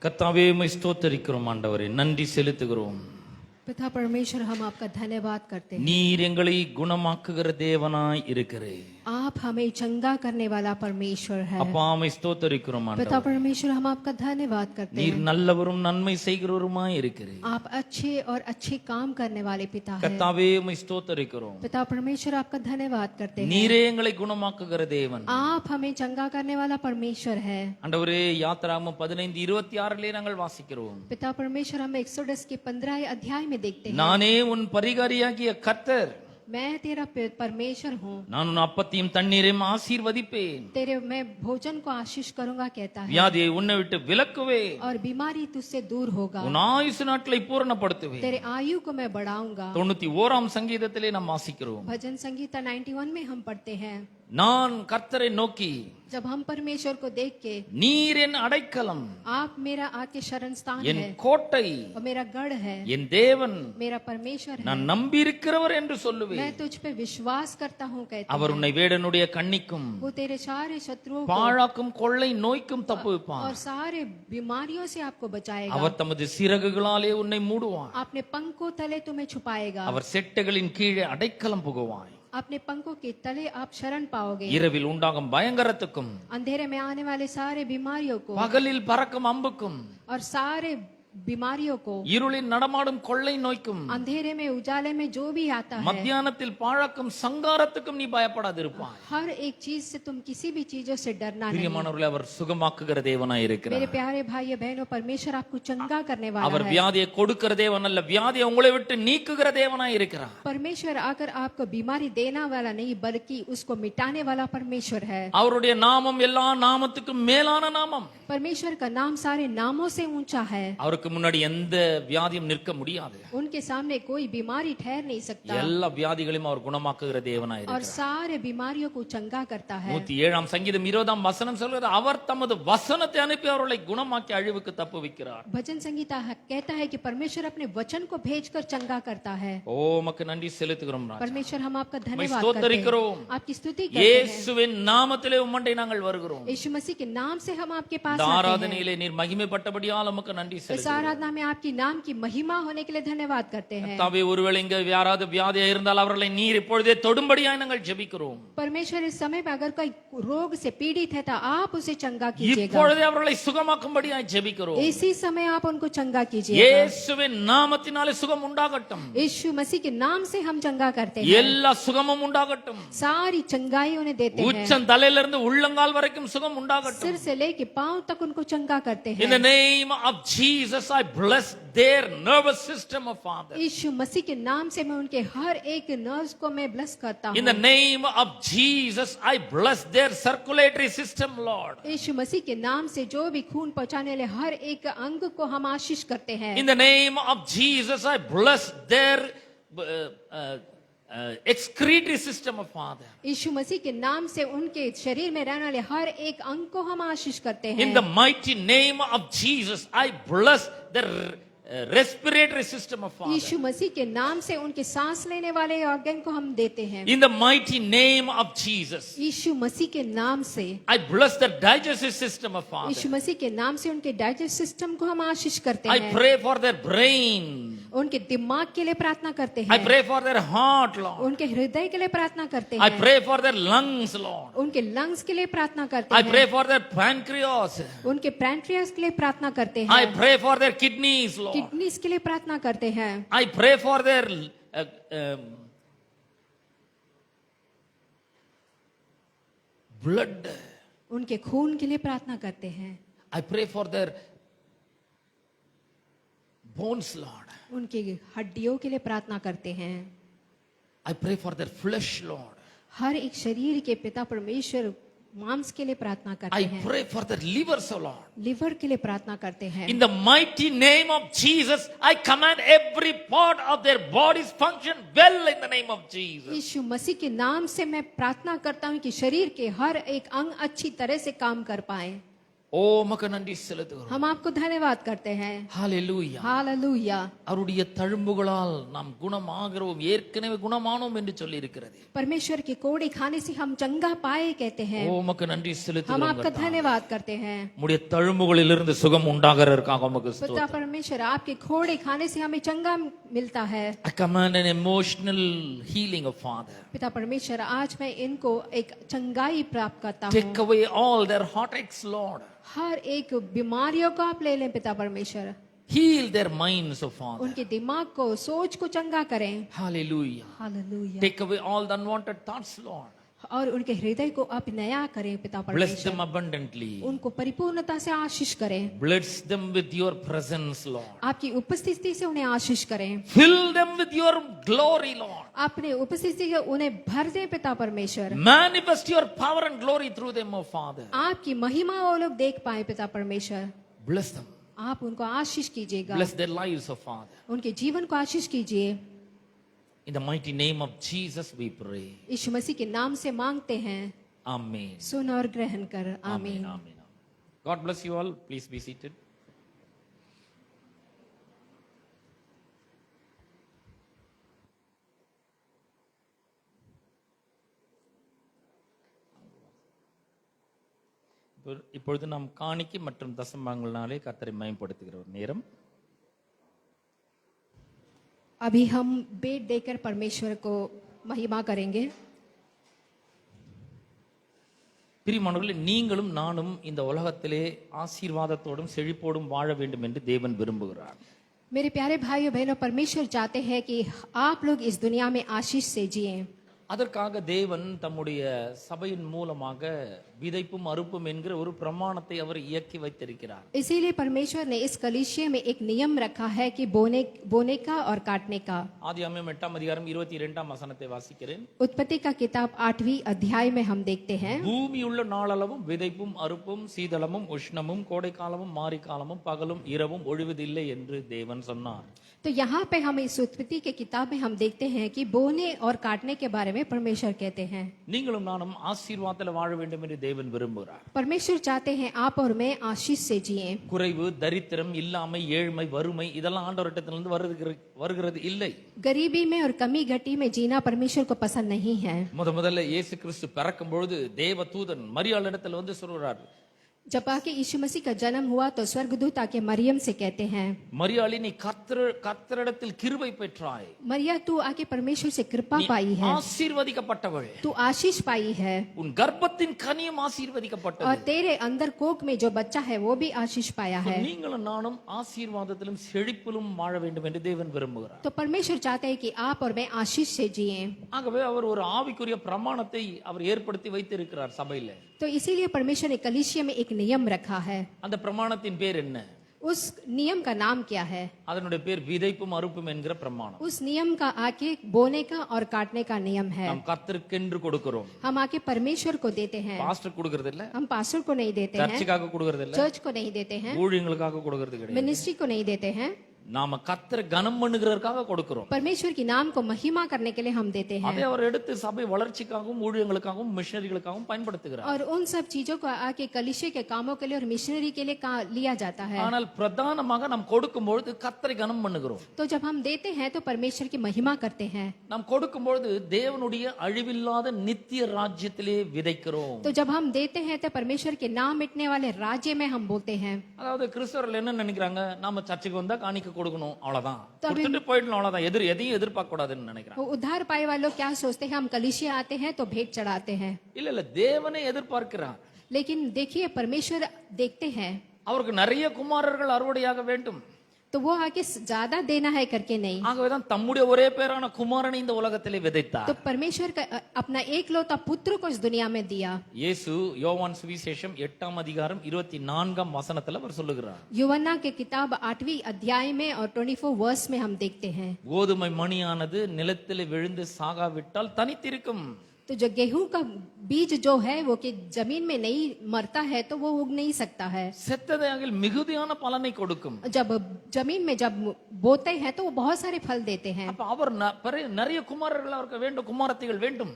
கர்த்தாவே உம்மை ஸ்தோத்திரிக்கிறோம் ஆண்டவரே, நன்றி செலுத்துகிறோம். पिता परमेश्वर हम आपका धन्यवाद करते हैं। நீர் எங்களை குணமாக்குகிற தேவனாய் இருக்கிறீர். आप हमें चंगा करने वाला परमेश्वर है। அப்பா உம்மை ஸ்தோத்திரிக்கிறோம் पिता ஆண்டவரே, परमेश्वर हम आपका धन्यवाद करते நீர் हैं। நல்லவரும் நன்மை செய்கிறவருமாய் இருக்கிறீர். आप अच्छे और अच्छे काम करने वाले पिता हैं। கர்த்தாவே உம்மை ஸ்தோத்திரிக்கிறோம். पिता परमेश्वर आपका धन्यवाद करते हैं। நீரே எங்களை குணமாக்குகிற தேவன். आप हमें चंगा करने वाला परमेश्वर है। ஆண்டவரே, யாத்திராகமம் 15:26 நாங்கள் வாசிக்கிறோம். पिता परमेश्वर हम एक्सोडस के 15 अध्याय में देखते हैं, நானே உன் பரிகாரியாகிய கர்த்தர், मैं तेरा परमेश्वर हूँ, நான் உன் அப்பத்தையும் தண்ணீரையும் ஆசீர்வதிப்பேன், तेरे मैं भोजन को आशीष करूंगा कहता है, வியாதியை உன்னை விட்டு விலக்குவேன், और बीमारी तुझसे दूर होगा, உன் ஆயுசு நாட்களை பூரணப்படுத்துவேன். तेरे आयु को मैं बढ़ाऊंगा। 91 சங்கீதத்திலே நாம் வாசிக்கிறோம், भजन संगीता 91 में हम पढ़ते हैं, நான் கர்த்தரை நோக்கி, जब हम परमेश्वर को देख के, நீர் என் அடைக்கலம், आप मेरा आके शरण स्थान என் है கோட்டை, और मेरा गढ़ है, என் தேவன், मेरा परमेश्वर है, நான் நம்பியிருக்கிறவர் என்று சொல்லுவேன். मैं तुझ पे विश्वास करता हूँ कहते அவர் हैं। உன்னை வேடனுடைய கண்ணிக்கும் वो तेरे सारे शत्रुओं को பாழாக்கும் கொள்ளை நோய்க்கும் தப்புவிப்பார். और सारे बीमारियों से आपको बचाएगा। அவர் தமது சிறகுகளாலே உன்னை மூடுவார். अपने पंखों तले तुम्हें छुपाएगा, அவர் செட்டைகளின் கீழே அடைக்கலம் புகுவாய். अपने पंखों के तले आप शरण पाओगे। இரவில் உண்டாகும் பயங்கரத்துக்கும், अंधेरे में आने वाले सारे बीमारियों को பகலில் பறக்கும் அம்புக்கும், और सारे बीमारियों को, இருளில் நடமாடும் கொள்ளை நோய்க்கும், अंधेरे में उजाले में जो भी आता है, மத்தியானத்தில் பாழாக்கும் சங்காரத்துக்கும் நீ பயப்படாதிருப்பாய். हर एक चीज से तुम किसी भी चीजों से डरना नहीं। பிரியமானவர்களே, அவர் சுகமாக்குகிற தேவனாய் मेरे இருக்கிறார். प्यारे भाई बहनों, परमेश्वर आपको चंगा करने वाला அவர் है। வியாதியை கொடுக்கிற தேவன் அல்ல, வியாதியை உங்களை விட்டு நீக்குகிற தேவனாய் இருக்கிறார். परमेश्वर आकर आपको बीमारी देना वाला नहीं, बल्कि उसको मिटाने वाला परमेश्वर है। அவருடைய நாமம் எல்லா நாமத்துக்கும் மேலான நாமம். परमेश्वर का नाम सारे नामों से ऊंचा है। அவருக்கு முன்னாடி எந்த வியாதியும் நிற்க முடியாது. उनके सामने कोई बीमारी ठहर नहीं सकता, எல்லா வியாதிகளையும் அவர் குணமாக்குகிற தேவனாய் और இருக்கிறார். सारे बीमारियों को चंगा करता है। 107 சங்கீதம் 20 சொல்கிறது, அவர் தமது வசனத்தை அனுப்பி அவர்களை குணமாக்கி அழிவுக்கு தப்புவிக்கிறார். भजन संगीता कहता है कि परमेश्वर अपने वचन को भेजकर चंगा करता है। ஓ உமக்கு நன்றி செலுத்துகிறோம் ராஜா. परमेश्वर हम आपका உம்மை धन्यवाद करते ஸ்தோத்திரிக்கிறோம். हैं, आपकी स्तुति करते हैं। இயேசுவின் நாமத்திலே உம்மண்டை நாங்கள் வருகிறோம். यीशु मसीह के नाम से हम आपके पास இந்த आते हैं। ஆராதனையிலே நீர் மகிமைப்பட்டபடியால் உமக்கு நன்றி इस செலுத்துகிறோம். आराधना में आपकी नाम की महिमा होने के लिए धन्यवाद करते हैं। தாவே, ஒருவேளை இங்க யாராவது வியாதியா இருந்தால் அவர்களை நீர் இப்பொழுதே தொடும்படியாய் நாங்கள் ஜெபிக்கிறோம். परमेश्वर इस समय में अगर कोई रोग से पीड़ित है तो आप उसे चंगा कीजिएगा। இப்பொழுதே அவர்களை சுகமாக்கும்படியாய் ஜெபிக்கிறோம். इसी समय आप उनको चंगा कीजिएगा। இயேசுவின் நாமத்தினாலே சுகம் உண்டாகட்டும். यीशु मसीह के नाम से हम चंगा करते हैं। எல்லா சுகமும் உண்டாகட்டும். सारी चंगाई उन्हें देते हैं। உச்சம் தலையிலிருந்து உள்ளங்கால் வரைக்கும் சுகம் உண்டாகட்டும். सिर से लेके पांव तक उनको चंगा करते In the हैं। name of Jesus, I bless their nervous system, of Father. यीशु मसीह के नाम से मैं उनके हर एक नर्व्स को मैं ब्लेस करता In the हूँ। name of Jesus, I bless their circulatory system, Lord. यीशु मसीह के नाम से जो भी खून पहुंचाने वाले हर एक अंग को हम आशीष करते हैं। In the name of Jesus, I bless their excretory system, of Father. यीशु मसीह के नाम से उनके शरीर में रहने वाले हर एक अंग को हम आशीष करते हैं। In the mighty name of Jesus, I bless their respiratory system, of Father. यीशु मसीह के नाम से उनके सांस लेने वाले ऑर्गन को हम देते हैं। In the mighty name of Jesus, यीशु मसीह के नाम से I bless the digestive system, of Father. यीशु मसीह के नाम से उनके डाइजेस्ट सिस्टम को हम आशीष करते I हैं। pray for their brain. उनके दिमाग के लिए प्रार्थना करते I हैं। pray for their heart, Lord. उनके हृदय के लिए प्रार्थना करते I हैं। pray for their lungs, Lord. उनके लंग्स के लिए प्रार्थना करते I pray हैं। for their pancreas. उनके पैंक्रियास के लिए प्रार्थना करते I हैं। pray for their kidneys, Lord. Kidneys के लिए प्रार्थना करते हैं। I pray for their blood. उनके खून के लिए प्रार्थना करते हैं। I pray for their bones, Lord. उनकी हड्डियों के लिए प्रार्थना करते हैं। I pray for their flesh, Lord. हर एक शरीर के पिता परमेश्वर मांस के लिए प्रार्थना करते I हैं, pray for that livers, O Lord. Liver के लिए प्रार्थना करते हैं। In the mighty name of Jesus, I command every part of their bodies function well in the name of Jesus. यीशु मसीह के नाम से मैं प्रार्थना करता हूँ कि शरीर के हर एक अंग अच्छी तरह से काम कर पाए। Oh, உமக்கு நன்றி செலுத்துகிறோம். हम आपको धन्यवाद करते हैं। Hallelujah. हालेलुया। அவருடைய தழும்புகளால் நாம் குணமாகிறோம், ஏற்கனவே குணமானோம் என்று சொல்லி இருக்கிறது. परमेश्वर की कोड़ी खाने से हम चंगा पाए कहते हैं। ஓ உமக்கு நன்றி हम செலுத்துகிறோம். आपका धन्यवाद करते हैं। உம்முடைய தழும்புகளிலிருந்து சுகம் உண்டாகிறதற்காக உமக்கு पिता ஸ்தோத்திரம். परमेश्वर आपके खोड़े खाने से हमें चंगा मिलता है। I command an emotional healing of Father. पिता परमेश्वर आज मैं इनको एक चंगाई प्राप्त करता Take हूँ। away all their heartaches, Lord. हर एक बीमारियों को आप ले लें पिता परमेश्वर। Heal their minds, O Father. उनके दिमाग को, सोच को चंगा करें। Hallelujah. Hallelujah. Take away all the unwanted thoughts, Lord. और उनके हृदय को आप नया करें पिता Bless परमेश्वर। them abundantly. उनको परिपूर्णता से आशीष करें। Bless them with your presence, Lord. आपकी उपस्थिति से उन्हें आशीष करें। Fill them with your glory, Lord. अपने उपस्थिति से उन्हें भर दें पिता परमेश्वर। Manifest your power and glory through them, O Father. आपकी महिमा वो लोग देख पाए पिता परमेश्वर। Bless them. आप उनको आशीष कीजिएगा। Bless their lives, O Father. उनके जीवन को आशीष कीजिए। In the mighty name of Jesus we pray. यीशु मसीह के नाम से मांगते हैं। Amen. सुन और ग्रहण कर। Amen. आमीन। Amen. God bless you all. Please be seated. இப்பொழுது நாம் காணிக்கை மற்றும் தசமங்களினாலே கர்த்தரை மகிமைப்படுத்துகிற ஒரு நேரம். अभी हम भेंट देकर परमेश्वर को महिमा करेंगे। பிரியமானவர்களே, நீங்களும் நானும் இந்த உலகத்திலே ஆசீர்வாதத்தோடும் செழிப்போடும் வாழ வேண்டும் என்று தேவன் விரும்புகிறார். मेरे प्यारे भाइयों बहनों, परमेश्वर चाहते हैं कि आप लोग इस दुनिया में आशीष से जिएं। அதற்காக தேவன் தம்முடைய சபையின் மூலமாக விதைப்பும் அறுப்பும் என்கிற ஒரு பிரமாணத்தை அவர் இயக்கி வைத்திருக்கிறார். इसीलिए परमेश्वर ने इस कलीसिया में एक नियम रखा है कि बोने का और काटने का। ஆதியாகமம் 8ஆம் அதிகாரம் 22ஆம் வசனத்தை வாசிக்கிறேன். उत्पत्ति का किताब 8वीं अध्याय में हम देखते हैं, பூமியுள்ள நாளளவும் விதைப்பும் அறுப்பும் சீதளமும் உஷ்ணமும் கோடைக்காலமும் மாரிக்காலமும் பகலும் இரவும் ஒழிவதில்லை என்று தேவன் சொன்னார். तो यहाँ पे हम इस उत्पत्ति के किताब में हम देखते हैं कि बोने और काटने के बारे में परमेश्वर कहते हैं। நீங்களும் நானும் ஆசீர்வாதத்தில் வாழ வேண்டும் என்று தேவன் விரும்புகிறார். परमेश्वर चाहते हैं आप और मैं आशीष से जिएं। குறைவு, தரித்திரம், இல்லாமை, ஏழ்மை, வறுமை இதெல்லாம் ஆண்டவரிடத்திலிருந்து வருகிறது இல்லை. गरीबी में और कमी घटी में जीना परमेश्वर को पसंद नहीं है। முதல்ல இயேசு கிறிஸ்து பிறக்கும் பொழுது தேவ தூதன் மரியாளிடத்தில் வந்து சொல்றார். जब आके यीशु मसीह का जन्म हुआ तो स्वर्गदूत आके मरियम से कहते हैं, மரியாளி, நீ கர்த்தரிடத்தில் கிருபை பெற்றாய், मरिया तू आके परमेश्वर से कृपा पाई है, ஆசீர்வதிக்கப்பட்டவள், तू आशीष पाई है உன் கர்ப்பத்தின் கனியும் और ஆசீர்வதிக்கப்பட்டது. तेरे अंदर कोख में जो बच्चा है वो भी आशीष पाया है। நீங்களும் நானும் ஆசீர்வாதத்திலும் செழிப்பிலும் வாழ வேண்டும் என்று தேவன் விரும்புகிறார். तो परमेश्वर चाहते हैं कि आप और मैं आशीष से जिएं। ஆகவே அவர் ஒரு ஆவிக்குரிய பிரமாணத்தை அவர் ஏற்படுத்தி வைத்திருக்கிறார் சபையில. तो इसीलिए परमेश्वर ने कलीसिया में एक नियम रखा है। அந்த பிரமாணத்தின் பேர் என்ன? उस नियम का नाम क्या है? அதனுடைய பேர் விதைப்பும் அறுப்பும் என்கிற பிரமாணம். उस नियम का आके बोने का और काटने का नियम है। நாம் கர்த்தருக்கென்று கொடுக்கிறோம். हम आके परमेश्वर को देते हैं, பாஸ்டர் கொடுக்கிறது இல்ல, हम पास्टर को नहीं देते हैं, சர்ச்சுக்காக கொடுக்கிறது இல்ல, चर्च को नहीं देते हैं, ஊழியங்களுக்காக கொடுக்கிறது கிடையாது. मिनिस्ट्री को नहीं देते हैं। நாம கர்த்தரை கனம் பண்ணுகிறதற்காக கொடுக்கிறோம். परमेश्वर की नाम को महिमा करने के लिए हम देते हैं அதை அவர் எடுத்து சபை வளர்ச்சிக்காகவும் ஊழியங்களுக்காகவும் மிஷனரிகளுக்காகவும் பயன்படுத்துகிறார். और उन सब चीजों को आके कलीसिया के कामों के लिए और मिशनरी के लिए लिया जाता है। ஆனால் பிரதானமாக நாம் கொடுக்கும்பொழுது கர்த்தரை கனம் பண்ணுகிறோம். तो जब हम देते हैं तो परमेश्वर की महिमा करते हैं। நாம் கொடுக்கும்பொழுது தேவனுடைய அழிவில்லாத நித்திய ராஜ்யத்திலே விதைக்கிறோம். तो जब हम देते हैं तो परमेश्वर के नाम मिटने वाले राज्य में हम बोलते हैं। அதாவது கிறிஸ்தவர்கள் என்ன நினைக்கிறாங்க, நாம சர்ச்சுக்கு வந்தா காணிக்க கொடுக்கணும், அவ்வளவுதான், கொடுத்துட்டு போயிடணும், அவ்வளவுதான், எதையும் எதிர்பார்க்க கூடாதுன்னு நினைக்கிறாங்க. वो उद्धार पाए वाले लोग क्या सोचते हैं, हम कलीसिया आते हैं तो भेंट चढ़ाते हैं। இல்ல தேவனே எதிர்பார்க்கிறார். लेकिन देखिए परमेश्वर देखते हैं, அவருக்கு நிறைய குமாரர்கள் அறுவடையாக வேண்டும். तो वो आके ज्यादा देना है करके नहीं। ஆகவேதான் தம்முடைய ஒரே பேரான குமாரனை இந்த உலகத்திலே விதைத்தார். तो परमेश्वर का अपना एकलौता पुत्र को इस दुनिया में दिया। இயேசு யோவான் சுவிசேஷம் 8ஆம் அதிகாரம் 24ஆம் வசனத்துல அவர் சொல்லுகிறார். यूहन्ना के किताब 8वीं अध्याय में और 24 वर्स में हम देखते हैं, கோதுமை மணியானது நிலத்திலே விழுந்து சாகாவிட்டால் தனித்திருக்கும். तो तो जो गेहूं का बीज जो है वो कि जमीन में नहीं मरता है तो वो उग नहीं सकता है। செத்ததையாகில் மிகுதியான பலனை கொடுக்கும். जब जमीन में जब बोते हैं तो वो बहुत सारे फल देते हैं। அப்ப அவர் நிறைய குமாரர்கள் அவருக்கு வேண்டும், குமாரத்திகள் வேண்டும்.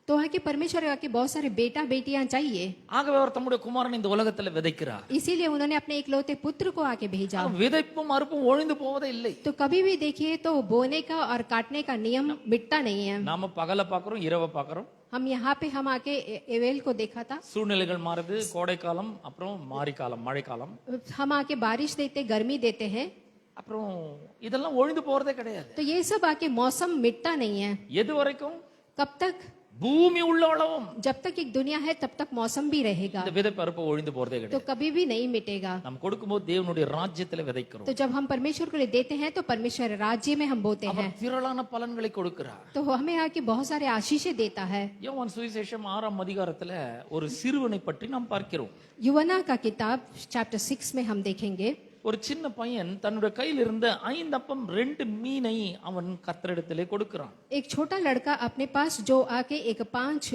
तो है कि परमेश्वर के बहुत सारे बेटा बेटियां चाहिए, ஆகவே அவர் தம்முடைய குமாரனை இந்த உலகத்துல விதைக்கிறார். इसीलिए उन्होंने अपने इकलौते पुत्र को आके भेजा। விதைப்பும் அறுப்பும் ஒழிந்து போவதே இல்லை. तो कभी भी देखिए तो बोने का और काटने का नियम मिटता नहीं है। நாம பகல பாக்குறோம், இரவை பாக்குறோம். हम यहाँ पे हम आके एवेल को देखा था, சூழ்நிலைகள் மாறுது, கோடை காலம், அப்புறம் மாரி காலம், மழை காலம், हम आके बारिश देते गर्मी देते हैं, அப்புறம் இதெல்லாம் ஒழிந்து போறதே கிடையாது. तो ये सब आके मौसम मिटता नहीं है। எது வரைக்கும்? कब तक? பூமி உள்ள அளவும். जब तक एक दुनिया है तब तक मौसम भी रहेगा, இந்த விதைப்பு அறுப்பு ஒழிந்து போறதே तो கிடையாது. कभी भी नहीं मिटेगा। நம்ம கொடுக்கும்போது தேவனுடைய ராஜ்யத்துல விதைக்கிறோம். तो जब हम परमेश्वर को लिए देते हैं तो परमेश्वर राज्य में हम बोते हैं, அவர் திரளான பலன்களை கொடுக்கிறார். तो हमें आके बहुत सारे आशीषें देता है। யோவான் சுவிசேஷம் 6ஆம் அதிகாரத்துல ஒரு சிறுவனை பற்றி நாம் பார்க்கிறோம். यूवना का किताब चैप्टर 6 में हम देखेंगे, ஒரு சின்ன பையன் தன்னுடைய கையில் இருந்த 5 அப்பம் 2 மீனை அவன் கர்த்தரிடத்திலே கொடுக்கிறான். एक छोटा लड़का अपने पास जो आके एक 5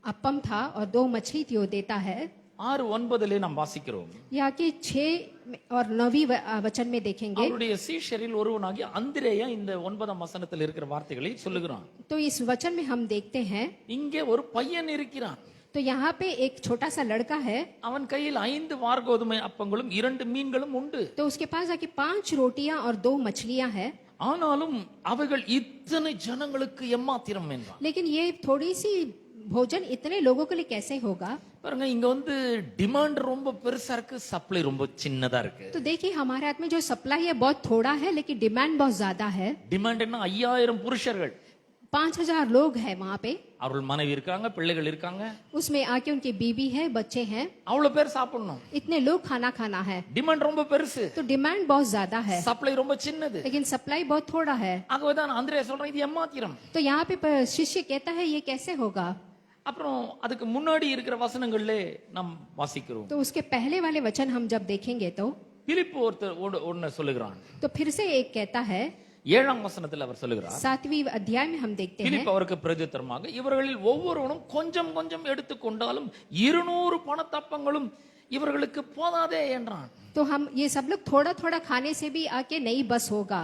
अपम था और 2 मछली थी वो देता है। 6:9 நாம் வாசிக்கிறோம். यहाँ के 6 और 9वीं वचन में देखेंगे, அவருடைய சீஷரில் ஒருவனாகிய அந்திரேயா இந்த 9ஆம் வசனத்தில் இருக்கிற வார்த்தைகளை சொல்லுகிறான். तो इस वचन में हम देखते हैं, இங்கே ஒரு பையன் இருக்கிறான். तो यहाँ पे एक छोटा सा लड़का है, அவன் கையில் 5 வார்கோதுமை அப்பங்களும் 2 மீன்களும் உண்டு. तो उसके पास आके 5 रोटियां और 2 मछलियां हैं, ஆனாலும் அவைகள் இத்தனை ஜனங்களுக்கு எம்மாத்திரம் என்றான். लेकिन ये थोड़ी सी भोजन इतने लोगों के लिए कैसे होगा? பாருங்க, இங்க வந்து டிமாண்ட் ரொம்ப பெருசா இருக்கு, சப்ளை ரொம்ப சின்னதா இருக்கு. तो देखिए हमारे हाथ में जो सप्लाई है बहुत थोड़ा है, लेकिन डिमांड बहुत ज्यादा है। டிமாண்ட் என்ன? 5000 புருஷர்கள், 5000 लोग हैं वहाँ पे, அவர்கள் மனைவி இருக்காங்க, பிள்ளைகள் இருக்காங்க, उसमें आके उनकी बीबी है, बच्चे हैं, அவ்வளவு பேர் சாப்பிடணும். इतने लोग खाना खाना है, டிமாண்ட் ரொம்ப பெருசு, तो डिमांड बहुत ज्यादा है, சப்ளை ரொம்ப சின்னது. लेकिन सप्लाई बहुत थोड़ा है। ஆகவேதான் அந்திரேயா சொல்றான், இது எம்மாத்திரம். तो यहाँ पे शिष्य कहता है ये कैसे होगा? அப்புறம் அதுக்கு முன்னாடி இருக்கிற வசனங்கள்ல நாம் வாசிக்கிறோம். तो उसके पहले वाले वचन हम जब देखेंगे तो பிலிப்பு ஒன்னு சொல்லுகிறான். तो फिर से एक कहता है, 7ஆம் வசனத்தில் அவர் சொல்லுகிறார். 7वीं अध्याय में हम देखते हैं, பிலிப்பு அவருக்கு பிரதியுத்தரமாக, இவர்களில் ஒவ்வொருவனும் கொஞ்சம் கொஞ்சம் எடுத்துக்கொண்டாலும் 200 பணத்தப்பங்களும் இவர்களுக்கு போதாதே என்றான். तो हम ये सब लोग थोड़ा थोड़ा खाने से भी आके नहीं बस होगा,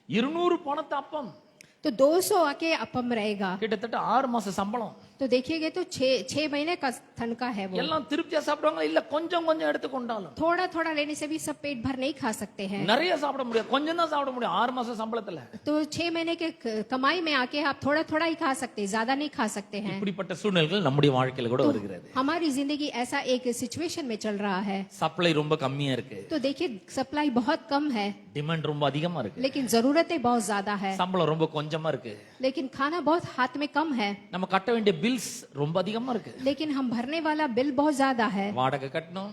200 பணத்தப்பம், तो 200 आके अपम रहेगा, கிட்டத்தட்ட 6 மாச சம்பளம். तो देखिएगा तो 6 महीने का तनखा है वो। எல்லாம் திருப்தியா சாப்பிடுவாங்க, இல்ல கொஞ்சம் கொஞ்சம் எடுத்துக்கொண்டாலும். थोड़ा थोड़ा लेने से भी सब पेट भर नहीं खा सकते हैं, நிறைய சாப்பிட முடியாது, கொஞ்சம் தான் சாப்பிட முடியும் 6 மாச சம்பளத்துல. तो 6 महीने के कमाई में आके आप थोड़ा थोड़ा ही खा सकते हैं, ज्यादा नहीं खा सकते हैं। இப்படிப்பட்ட சூழ்நிலைகள் நம்முடைய வாழ்க்கையில கூட வருகிறது. हमारी जिंदगी ऐसा एक सिचुएशन में चल रहा है, சப்ளை ரொம்ப கம்மியா இருக்கு, तो देखिए सप्लाई बहुत कम है, டிமாண்ட் ரொம்ப அதிகமா இருக்கு, लेकिन जरूरतें बहुत ज्यादा है, சம்பளம் ரொம்ப கொஞ்சமா இருக்கு, लेकिन खाना बहुत हाथ में कम है, நம்ம கட்ட வேண்டிய பில்ஸ் ரொம்ப அதிகமா இருக்கு. लेकिन हम भरने वाला बिल बहुत ज्यादा है, வாடகை கட்டணும்,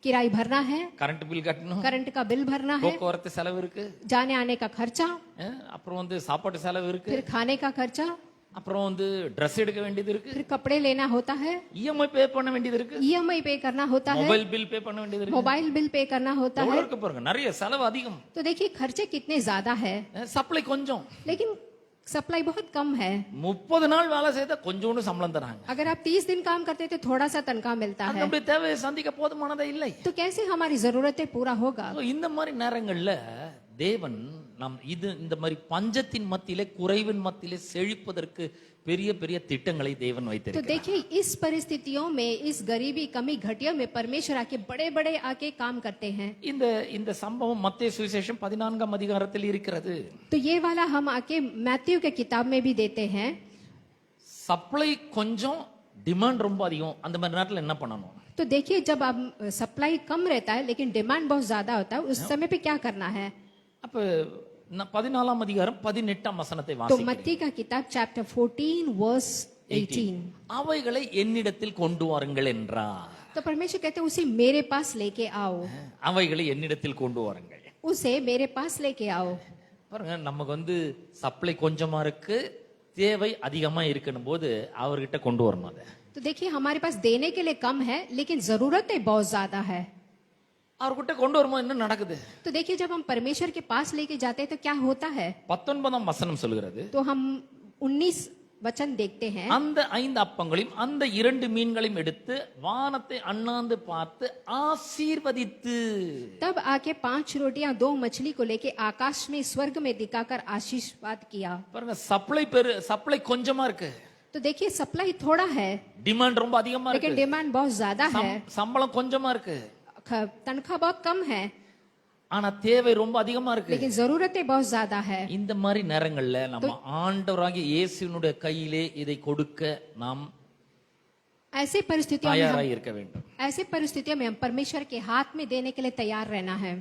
किराया भरना है, கரண்ட் பில் கட்டணும், करंट का बिल भरना है, போக்குவரத்து செலவு இருக்கு, जाने आने का खर्चा, அப்புறம் வந்து சாப்பாட்டு செலவு இருக்கு, फिर खाने का खर्चा, அப்புறம் வந்து ட்ரெஸ் எடுக்க வேண்டியது இருக்கு, फिर कपड़े लेना होता है, இஎம்ஐ பே பண்ண வேண்டியது இருக்கு, EMI पे करना होता है, மொபைல் பில் பே பண்ண வேண்டியது இருக்கு. मोबाइल बिल पे करना होता எவ்வளவு है, இருக்கு பாருங்க, நிறைய செலவு அதிகம். तो देखिए खर्चे कितने ज्यादा है, சப்ளை கொஞ்சம். लेकिन सप्लाई बहुत कम है। 30 நாள் வேலை செய்தா கொஞ்சோண்டு சம்பளம் தராங்க. अगर आप 30 दिन काम करते तो थोड़ा सा तनख्वाह मिलता அது है, நம்முடைய தேவையை சந்திக்க போதுமானதே இல்லை. तो कैसे हमारी जरूरतें पूरा होगा? So, இந்த மாதிரி நேரங்கள்ல தேவன் நாம் இந்த மாதிரி பஞ்சத்தின் மத்தியிலே, குறைவின் மத்தியிலே செழிப்பதற்கு பெரிய பெரிய திட்டங்களை தேவன் तो வைத்திருக்கிறார். देखिए इस परिस्थितियों में, इस गरीबी कमी घटिया में परमेश्वर आके बड़े बड़े आके काम करते हैं। இந்த சம்பவம் மத்தேயு சுவிசேஷம் 14ஆம் அதிகாரத்தில் இருக்கிறது. तो ये वाला हम आके मैथ्यू के किताब में भी देते हैं। சப்ளை கொஞ்சம், டிமாண்ட் ரொம்ப அதிகம். அந்த மாதிரி நேரத்தில் என்ன பண்ணணும்? तो देखिए जब अब सप्लाई कम रहता है लेकिन डिमांड बहुत ज्यादा होता है, उस समय पे क्या करना है? அப்ப 14ஆம் அதிகாரம் 18ஆம் வசனத்தை तो வாசிக்கிறேன். मत्ती का किताब चैप्टर 14 वर्स 18, அவைகளை என்னிடத்தில் கொண்டு வாருங்கள் என்றார். तो परमेश्वर कहते हैं उसे मेरे पास लेके आओ, அவைகளை என்னிடத்தில் கொண்டு வாருங்கள். उसे मेरे पास लेके आओ। பாருங்க, நமக்கு வந்து சப்ளை கொஞ்சமா இருக்கு, தேவை அதிகமா இருக்குன்னும் போது அவர்கிட்ட கொண்டு வரணும். அதை तो देखिए हमारे पास देने के लिए कम है लेकिन जरूरतें बहुत ज्यादा है, அவர்கிட்ட கொண்டு வரும்போது என்ன நடக்குது? तो देखिए जब हम परमेश्वर के पास लेके जाते हैं तो क्या होता है? 19ஆம் வசனம் சொல்கிறது, तो हम 19 वचन देखते हैं, அந்த 5 அப்பங்களையும் அந்த 2 மீன்களையும் எடுத்து வானத்தை அண்ணாந்து பார்த்து ஆசீர்வதித்து, तब आके 5 रोटियां 2 मछली को लेके आकाश में स्वर्ग में दिखाकर आशीर्वाद किया। பாருங்க, சப்ளை கொஞ்சமா இருக்கு, तो देखिए सप्लाई थोड़ा है டிமாண்ட் ரொம்ப அதிகமா लेकिन இருக்கு, डिमांड बहुत ज्यादा है, சம்பளம் கொஞ்சமா இருக்கு, तनख्वाह बहुत कम है, ஆனா தேவை ரொம்ப அதிகமா இருக்கு. लेकिन जरूरतें बहुत ज्यादा है। இந்த மாதிரி நேரங்கள்ல நம்ம ஆண்டவராகிய இயேசுவினுடைய கையிலே இதை கொடுக்க நாம் ऐसे परिस्थितियों में தயாராக இருக்க வேண்டும். ऐसे परिस्थितियों में हम परमेश्वर के हाथ में देने के लिए तैयार रहना है।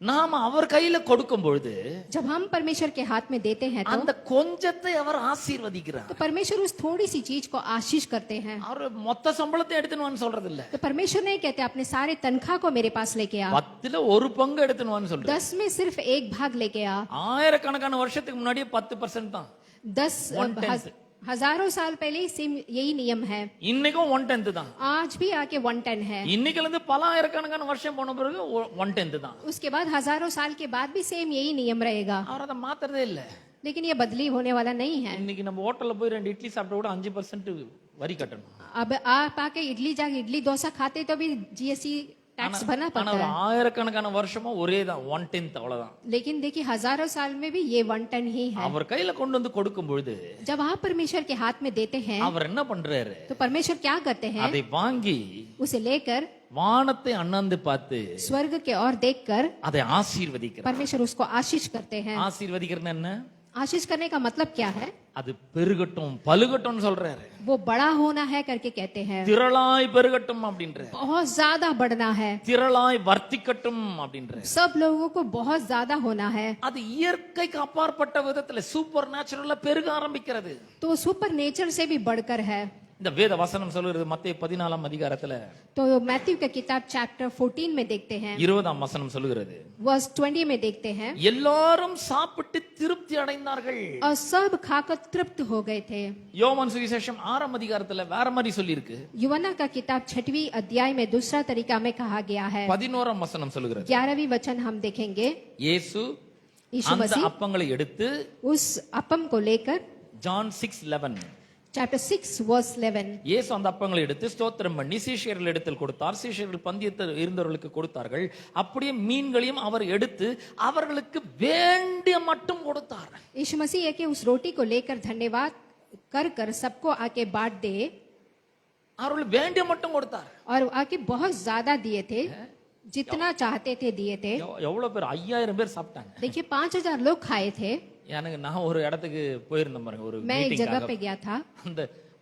நாம் அவர் கையில கொடுக்கும் பொழுது जब हम परमेश्वर के हाथ में देते हैं அந்த கொஞ்சத்தை அவர் ஆசீர்வதிக்கிறார். तो परमेश्वर उस थोड़ी सी चीज को आशीष करते हैं। அவர் மொத்த சம்பளத்தை எடுத்துன்னு சொல்றது இல்ல, तो परमेश्वर नहीं कहते अपने सारे तनख्वाह को मेरे पास लेके आ, 10ல ஒரு பங்கு எடுத்துன்னு சொல்றது. 10 में सिर्फ एक भाग लेके आ। ஆயிரக்கணக்கான வருஷத்துக்கு முன்னாடியே 10% தான், 10 हजारों साल पहले सेम यही नियम है, இன்னைக்கும் 1/10 தான். आज भी आके 1/10 है। இன்னைக்குல இருந்து பல ஆயிரக்கணக்கான வருஷம் போன பிறகு 1/10 தான். उसके बाद हजारों साल के बाद भी सेम यही नियम रहेगा, அவர் அதை மாத்துறதே இல்ல. लेकिन ये बदली होने वाला नहीं है। இன்னைக்கு நம்ம ஹோட்டல்ல போய் 2 இட்லி சாப்பிட்ட கூட 5% வரி கட்டணும். अब आप आके इडली जाके इडली डोसा खाते तो भी जीएसटी टैक्स भरना ஆனா पड़ता ஒரு है, ஆயிரக்கணக்கான வருஷமா ஒரே தான், 1/10 அவ்வளவுதான். लेकिन देखिए हजारों साल में भी ये 1/10 ही है। அவர் கையில கொண்டு வந்து கொடுக்கும் பொழுது जब आप परमेश्वर के हाथ में देते हैं அவர் என்ன பண்றாரு, तो परमेश्वर क्या करते हैं, அதை வாங்கி उसे लेकर வானத்தை அண்ணாந்து பார்த்து स्वर्ग के ओर देखकर அதை ஆசீர்வதிக்கிறார். परमेश्वर उसको आशीष करते हैं। ஆசீர்வதிக்கிறது என்ன, आशीष करने का मतलब क्या है, அது பெருகட்டும் பலுகட்டும் சொல்றாரு, वो बड़ा होना है करके कहते हैं, திரளாய் பெருகட்டும் அப்படின்ற, बहुत ज्यादा बढ़ना है, திரளாய் வர்த்திக்கட்டும் அப்படின்ற. सब लोगों को बहुत ज्यादा होना है। அது இயற்கைக்கு அப்பாற்பட்ட விதத்துல சூப்பர் நேச்சுரலா பெருக ஆரம்பிக்கிறது. तो सुपर नेचर से भी बढ़कर है। இந்த வேத வசனம் சொல்லுகிறது மத்தேயு 14 அதிகாரத்துல तो मैथ्यू का किताब चैप्टर 14 में देखते हैं, 20 வசனம் சொல்லுகிறது, वर्स 20 में देखते हैं, எல்லாரும் சாப்பிட்டு திருப்தி அடைந்தார்கள். और सब खाकर तृप्त हो गए थे। யோவான் சுவிசேஷம் 6 அதிகாரத்துல வேற மாதிரி சொல்லி இருக்கு. यूहन्ना का किताब 6वीं अध्याय में दूसरा तरीका में कहा गया है। 11 वசனம் சொல்லுகிறது, 11वीं वचन हम देखेंगे, இயேசு यीशु அந்த मसीह அப்பங்களை எடுத்து, उस अपम को लेकर, ஜான் 6:11, चैप्टर 6 वर्स 11, இயேசு அந்த அப்பங்களை எடுத்து ஸ்தோத்திரம் பண்ணி சீஷர்கள் இடத்தில் கொடுத்தார், சீஷர்கள் பந்தியத்தில் இருந்தவர்களுக்கு கொடுத்தார்கள். அப்படியே மீன்களையும் அவர் எடுத்து அவர்களுக்கு வேண்டிய மட்டும் கொடுத்தார். यीशु मसीह है कि उस रोटी को लेकर धन्यवाद कर कर सबको आके बांट दे, அவர்கள் வேண்டிய மட்டும் கொடுத்தார். और आके बहुत ज्यादा दिए थे, जितना चाहते थे दिए थे। எவ்வளவு பேர், 5000 பேர் சாப்பிட்டாங்க. देखिए 5000 लोग खाए थे। எனக்கு நான் ஒரு இடத்துக்கு போயிருந்தேன் பாருங்க, ஒரு मैं एक जगह மீட்டிங்காக. पे गया था,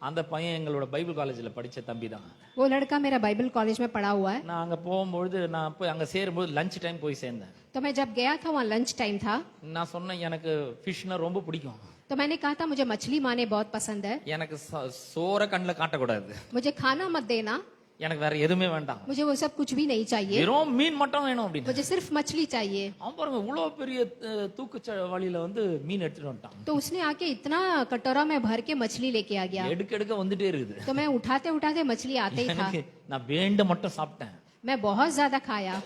அந்த பையன் எங்களோட பைபிள் காலேஜ்ல படிச்ச தம்பி தான். वो लड़का मेरा बाइबल कॉलेज में पढ़ा हुआ है। நான் அங்க போகும்பொழுது, நான் போய் அங்க சேரும்போது லஞ்ச் டைம் போய் சேர்ந்தேன். तो मैं जब गया था वहाँ लंच टाइम था, நான் சொன்னேன் எனக்கு ஃபிஷ்னா ரொம்ப பிடிக்கும், तो मैंने कहा था मुझे मछली माने बहुत पसंद है, எனக்கு சோற கண்ணுல காட்டக்கூடாது, मुझे खाना मत देना, எனக்கு வேற எதுவுமே வேண்டாம், मुझे वो सब कुछ भी नहीं चाहिए, வெறும் மீன் மட்டும் வேணும் அப்படின்னு. मुझे सिर्फ मछली चाहिए। அவன் பாருங்க இவ்வளவு பெரிய தூக்குச்சவாளியில வந்து மீன் எடுத்துட்டு வந்துட்டான். तो उसने आके इतना कटोरा में भर के मछली लेके आ गया। எடுக்க எடுக்க வந்துட்டே இருக்குது. तो मैं उठाते उठाते मछली आते ही था, எனக்கு நான் வேண்ட மட்டும் சாப்பிட்டேன், मैं बहुत ज्यादा खाया,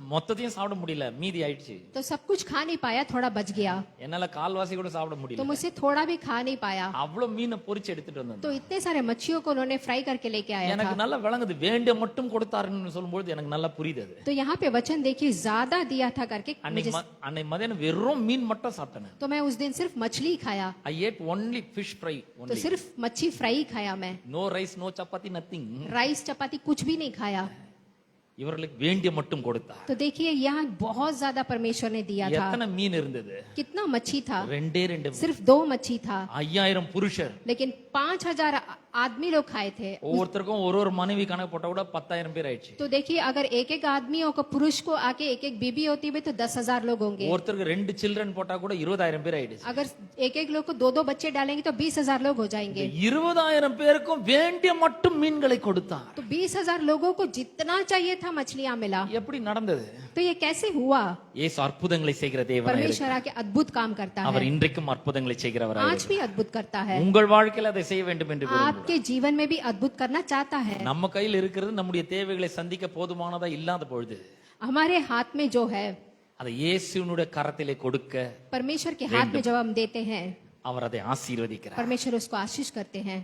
மொத்தத்தையும் சாப்பிட முடியல, மீதி ஆயிடுச்சு. तो सब कुछ खा नहीं पाया, थोड़ा बच गया, என்னால கால்வாசி கூட சாப்பிட तो முடியல. मुझसे थोड़ा भी खा नहीं पाया। அவ்வளவு மீனை பொரிச்சு எடுத்துட்டு வந்தேன். तो इतने सारे मच्छियों को उन्होंने फ्राई करके लेके आया எனக்கு था। நல்லா விளங்குது, வேண்ட மட்டும் கொடுத்தாருன்னு சொல்லும்போது எனக்கு நல்லா புரியுது அது. तो यहाँ पे वचन देखिए ज्यादा दिया था करके मुझे, அன்னைக்கு மதியானம் வெறும் மீன் மட்டும் சாப்பிட்டேன். तो मैं उस दिन सिर्फ मछली ही खाया, I ate only fish fry तो only. सिर्फ मच्छी फ्राई खाया मैं, No rice, no chapati, nothing. Rice chapati कुछ भी नहीं खाया। இவர்களுக்கு வேண்டிய மட்டும் கொடுத்தார். तो देखिए यहाँ बहुत ज्यादा परमेश्वर ने दिया था। எத்தனை மீன் இருந்தது? कितना मच्छी था? ரெண்டே ரெண்டு. सिर्फ 2 मच्छी था, 5000 புருஷர், लेकिन 5000 आदमी लोग खाए थे। ஒவ்வொருத்தருக்கும் ஒரு மனைவி கணக்கு போட்டா கூட 10000 பேர் ஆயிடுச்சு. तो देखिए अगर एक एक आदमियों को, पुरुष को आके एक एक बीबी होती है तो 10,000 लोग होंगे। ஒருத்தருக்கு 2 சில்ட்ரன் போட்டா கூட 20000 பேர் ஆயிடுச்சு. अगर एक एक लोग को 2-2 बच्चे डालेंगे तो 20,000 लोग हो जाएंगे। 20000 பேருக்கும் வேண்டிய மட்டும் மீன்களை கொடுத்தார். तो 20,000 लोगों को जितना चाहिए था मछलियां मिला। எப்படி நடந்தது? तो ये कैसे हुआ? இயேசு அற்புதங்களை செய்கிற தேவனாய் இருக்கிறார். परमेश्वर आके अद्भुत काम करता அவர் है, இன்றைக்கும் அற்புதங்களை செய்கிறவராய் आज இருக்கிறார். भी अद्भुत करता है, உங்கள் வாழ்க்கையில அதை செய்ய வேண்டும் என்று விரும்புகிறார். आपके जीवन में भी अद्भुत करना चाहता है। நம்ம கையில் இருக்கிறது நம்முடைய தேவைகளை சந்திக்க போதுமானதா இல்லாத பொழுது हमारे हाथ में जो है, அதை இயேசுவினுடைய கரத்திலே கொடுக்க परमेश्वर के हाथ में जब हम देते हैं, அவர் அதை ஆசீர்வதிக்கிறார். परमेश्वर उसको आशीष करते हैं.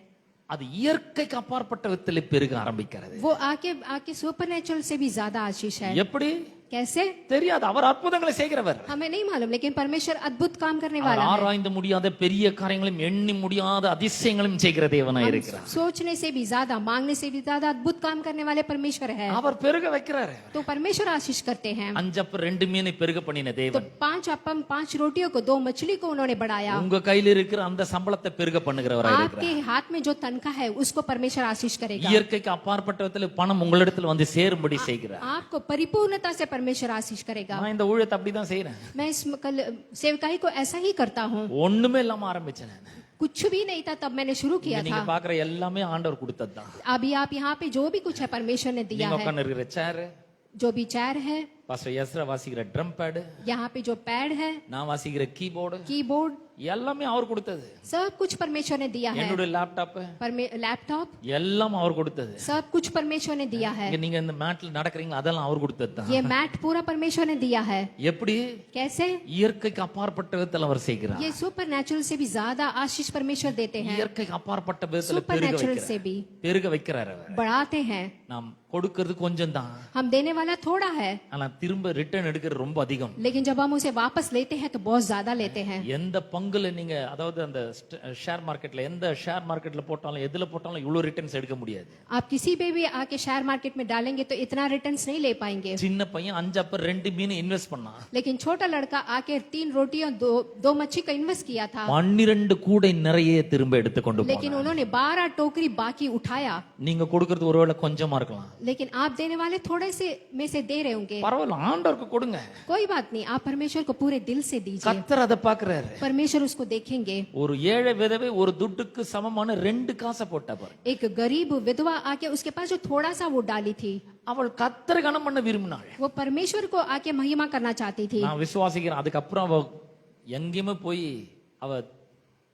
அது இயற்கைக்கு அப்பாற்பட்ட விதத்தில் பெருக ஆரம்பிக்கிறது. वो आके आके सुपरनेचुरल से भी ज्यादा आशीष है. எப்படி कैसे? தெரியாது, அவர் அற்புதங்களை செய்கிறவர். हमें नहीं मालूम, लेकिन परमेश्वर अद्भुत काम करने वाला है. ஆராய்ந்து முடியாத பெரிய காரியங்களையும் எண்ணி முடியாத அதிசயங்களையும் செய்கிற தேவனாய் இருக்கிறார். सोचने से भी ज्यादा, मांगने से भी ज्यादा अद्भुत काम करने वाले परमेश्वर है. அவர் பெருக வைக்கிறார். तो परमेश्वर आशीष करते हैं. 5 அப்பம் 2 மீனை பெருக பண்ணின तो தேவன் 5 अपम 5 रोटियों को 2 मछली को उन्होंने बढ़ाया. உங்க கையில இருக்கிற அந்த சம்பளத்தை பெருக பண்ணுகிறவராய் இருக்கிறார். आपके हाथ में जो तनखा है उसको परमेश्वर आशीष करेगा. இயற்கைக்கு அப்பாற்பட்ட விதத்தில் பணம் உங்களிடத்தில் வந்து சேரும்படி செய்கிறார். आपको परिपूर्णता से परमेश्वर आशीष करेगा. நான் இந்த ஊழியத்தை அப்படிதான் செய்றேன். मैं इस सेवकाई को ऐसा ही करता हूँ. ஒண்ணுமே இல்லாம ஆரம்பிச்சேன். कुछ भी नहीं था तब मैंने शुरू किया நீங்க था. பாக்குற எல்லாமே ஆண்டவர் கொடுத்ததுதான். अभी आप यहाँ पे जो भी कुछ है परमेश्वर ने दिया நீங்க है. உட்கார்ந்து இருக்கிற சேர், जो भी चेयर है, பாஸ்டர் எஸ்ரா வாசிக்கிற ட்ரம் பேட், यहाँ पे जो पैड है, நான் வாசிக்கிற கீபோர்டு, कीबोर्ड, எல்லாமே அவர் கொடுத்தது. सब कुछ परमेश्वर ने दिया है. என்னோட லேப்டாப் लैपटॉप, எல்லாம் அவர் கொடுத்தது. सब कुछ परमेश्वर ने दिया है. இங்க நீங்க இந்த மேட்ல நடக்கிறீங்க, அதெல்லாம் அவர் கொடுத்தது தான். ये मैट पूरा परमेश्वर ने दिया है. எப்படி? कैसे? இயற்கைக்கு அப்பாற்பட்ட விதத்தில் அவர் செய்கிறார். ये सुपर नेचुरल से भी ज्यादा आशीष परमेश्वर देते हैं. இயற்கைக்கு அப்பாற்பட்ட விதத்தில் सुपर नेचुरल से भी பெருக வைக்கிறார் அவர். बढ़ाते हैं. நாம் கொடுக்கிறது கொஞ்சம் தான், हम देने वाला थोड़ा है, ஆனா திரும்ப ரிட்டர்ன் எடுக்கிறது ரொம்ப அதிகம். लेकिन जब हम उसे वापस लेते हैं तो बहुत ज्यादा लेते हैं. எந்த பங்குல நீங்க, அதாவது அந்த ஷேர் மார்க்கெட்ல, எந்த ஷேர் மார்க்கெட்ல போட்டாலும் எதுல போட்டாலும் இவ்வளவு ரிட்டர்ன்ஸ் எடுக்க முடியாது. आप किसी पे भी आके शेयर मार्केट में डालेंगे तो इतना रिटर्न्स नहीं ले पाएंगे. சின்ன பையன் 5 அப்பம் 2 மீன் இன்வெஸ்ட் பண்ணான். लेकिन छोटा लड़का आके 3 रोटियां 2 मच्छी का इन्वेस्ट किया था. 12 கூடை நிறைய திரும்ப எடுத்து கொண்டு लेकिन போனான். उन्होंने 12 टोकरी बाकी उठाया. நீங்க கொடுக்கிறது ஒருவேளை கொஞ்சமா இருக்கலாம். लेकिन आप देने वाले थोड़े से में से दे रहे होंगे. பரவாயில்ல, ஆண்டவருக்கு கொடுங்க. कोई बात नहीं, आप परमेश्वर को पूरे दिल से दीजिए. கர்த்தர் அதை பார்க்கறாரு. परमेश्वर उसको देखेंगे. ஒரு ஏழை விதவை ஒரு துட்டுக்கு சமமான 2 காசை போட்டா பாரு. एक गरीब विधवा आके उसके पास जो थोड़ा सा वो डाली थी, அவள் கர்த்தரை கனம் பண்ண விரும்பினாள். वो परमेश्वर को आके महिमा करना चाहती थी. நான் விசுவாசிக்கிறேன், அதுக்கப்புறம் அவ எங்கேயுமே போய் அவ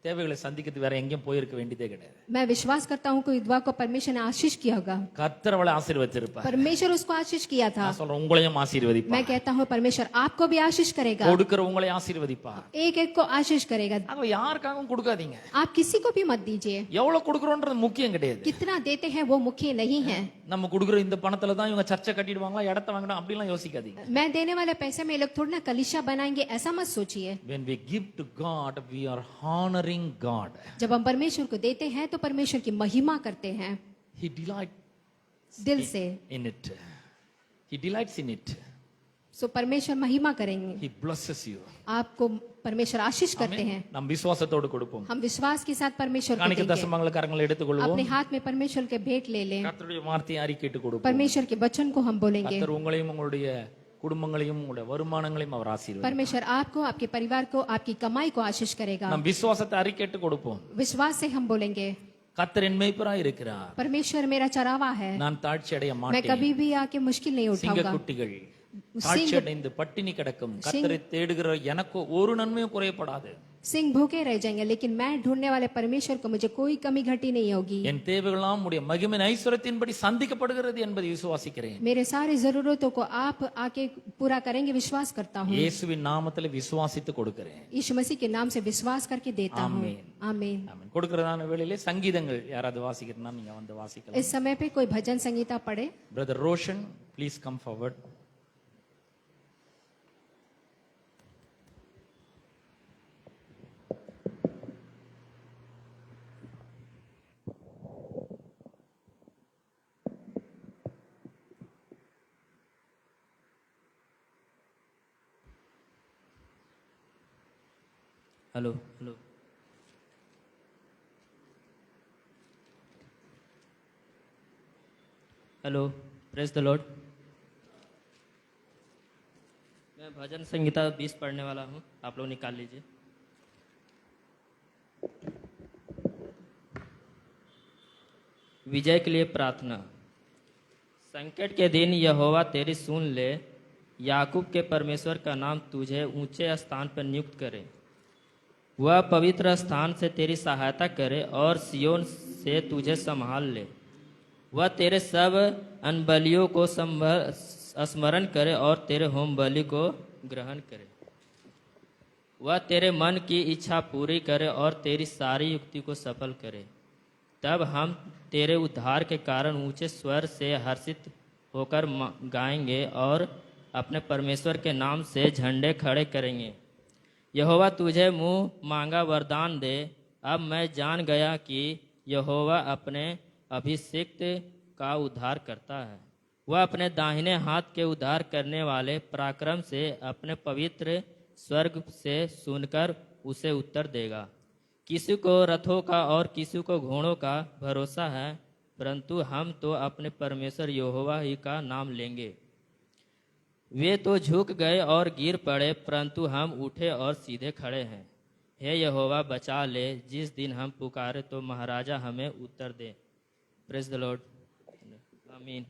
தேவைகளை சந்திக்கிறது வேற எங்கேயும் போயிருக்க வேண்டியதே கிடையாது. मैं विश्वास करता हूँ कि विधवा को परमेश्वर ने आशीष किया होगा. கர்த்தர் அவளை ஆசீர்வதிச்சிருப்பார். परमेश्वर उसको आशीष किया था. நான் சொல்றேன், உங்களையும் ஆசீர்வதிப்பார். मैं कहता हूँ परमेश्वर आपको भी आशीष करेगा. கொடுக்கிற உங்களை ஆசீர்வதிப்பார். एक एक को आशीष करेगा. அவ யாருக்காகவும் கொடுக்காதீங்க. आप किसी को भी मत दीजिए. எவ்வளவு கொடுக்கறோம்ன்றது முக்கியம் கிடையாது. कितना देते हैं वो मुख्य नहीं है. நம்ம கொடுக்குற இந்த பணத்துல தான் இவங்க சர்ச்சை கட்டிடுவாங்களா, இடத்தை வாங்கணும் அப்படிலாம் யோசிக்காதீங்க. मैं देने वाले पैसे में ये लोग थोड़ा ना कलीसिया बनाएंगे, ऐसा मत सोचिए. When we give to God, we are honoring God. जब हम परमेश्वर को देते हैं तो परमेश्वर की महिमा करते हैं He delights दिल से. in it. He delights in it. सो परमेश्वर महिमा करेंगे. He blesses you. आपको परमेश्वर आशीष करते हैं. நாம் விசுவாசத்தோடு கொடுப்போம். हम विश्वास के साथ परमेश्वर को காணிக்கை देंगे. தசமங்களை கரங்களை எடுத்துக்கொள்வோம். अपने हाथ में परमेश्वर के भेंट ले लें. கர்த்தருடைய வார்த்தையை அறிக்கையிட்டு கொடுப்போம். परमेश्वर के वचन को हम बोलेंगे. கர்த்தர் உங்களையும் உங்களுடைய குடும்பங்களையும் உங்களுடைய வருமானங்களையும் அவர் ஆசீர்வதிப்பார். परमेश्वर आपको, आपके परिवार को, आपकी कमाई को आशीष करेगा. நாம் விசுவாசத்தை அறிக்கையிட்டு கொடுப்போம். विश्वास से हम बोलेंगे, கர்த்தர் என் மேய்ப்பராய் இருக்கிறார், परमेश्वर मेरा चरावा है, நான் தாழ்ச்சி அடைய मैं மாட்டேன். कभी भी आके मुश्किल नहीं उठाऊंगा. சிங்கக்குட்டிகள் தாழ்ச்சி அடைந்து பட்டினி கிடக்கும், கர்த்தரை தேடுகிற எனக்கு ஒரு நன்மையும் குறையப்படாது. सिंह भूखे रह जाएंगे, लेकिन मैं ढूंढने वाले परमेश्वर को मुझे कोई कमी घटी नहीं होगी. என் தேவைகளாம் உடைய மகிமையின் ஐஸ்வரியத்தின்படி சந்திக்கப்படுகிறது என்பதை விசுவாசிக்கிறேன். मेरे सारे जरूरतों को आप आके पूरा करेंगे, विश्वास करता हूँ. இயேசுவின் நாமத்தில் விசுவாசித்து கொடுக்கிறேன். यीशु मसीह के नाम से विश्वास करके देता हूँ. आमीन. आमीन. ஆமென். கொடுக்கிறதான வேளையிலே சங்கீதங்கள் யாராவது வாசிக்கிறனா நீங்க வந்து வாசிக்கலாம். इस समय पे कोई भजन संगीता पढ़े. Brother Roshan, please come forward. Hello hello hello, praise the Lord. मैं भजन संहिता 20 पढ़ने वाला हूँ, आप लोग निकाल लीजिए। विजय के लिए प्रार्थना। संकट के दिन यहोवा तेरी सुन ले, याकूब के परमेश्वर का नाम तुझे ऊंचे स्थान पर नियुक्त करे। वह पवित्र स्थान से तेरी सहायता करे और सियोन से तुझे संभाल ले। वह तेरे सब अनबलियों को स्मरण करे और तेरे होम बलि को ग्रहण करे। वह तेरे मन की इच्छा पूरी करे और तेरी सारी युक्ति को सफल करे। तब हम तेरे उद्धार के कारण ऊंचे स्वर से हर्षित होकर गाएंगे और अपने परमेश्वर के नाम से झंडे खड़े करेंगे। यहोवा तुझे मुंह मांगा वरदान दे। अब मैं जान गया कि यहोवा अपने अभिषिक्त का उद्धार करता है। वह अपने दाहिने हाथ के उद्धार करने वाले पराक्रम से अपने पवित्र स्वर्ग से सुनकर उसे उत्तर देगा। किसी को रथों का और किसी को घोड़ों का भरोसा है, परंतु हम तो अपने परमेश्वर यहोवा ही का नाम लेंगे। वे तो झुक गए और गिर पड़े, परंतु हम उठे और सीधे खड़े हैं। हे यहोवा बचा ले, जिस दिन हम पुकारे तो महाराजा हमें उत्तर दे। Praise the lord. आमीन।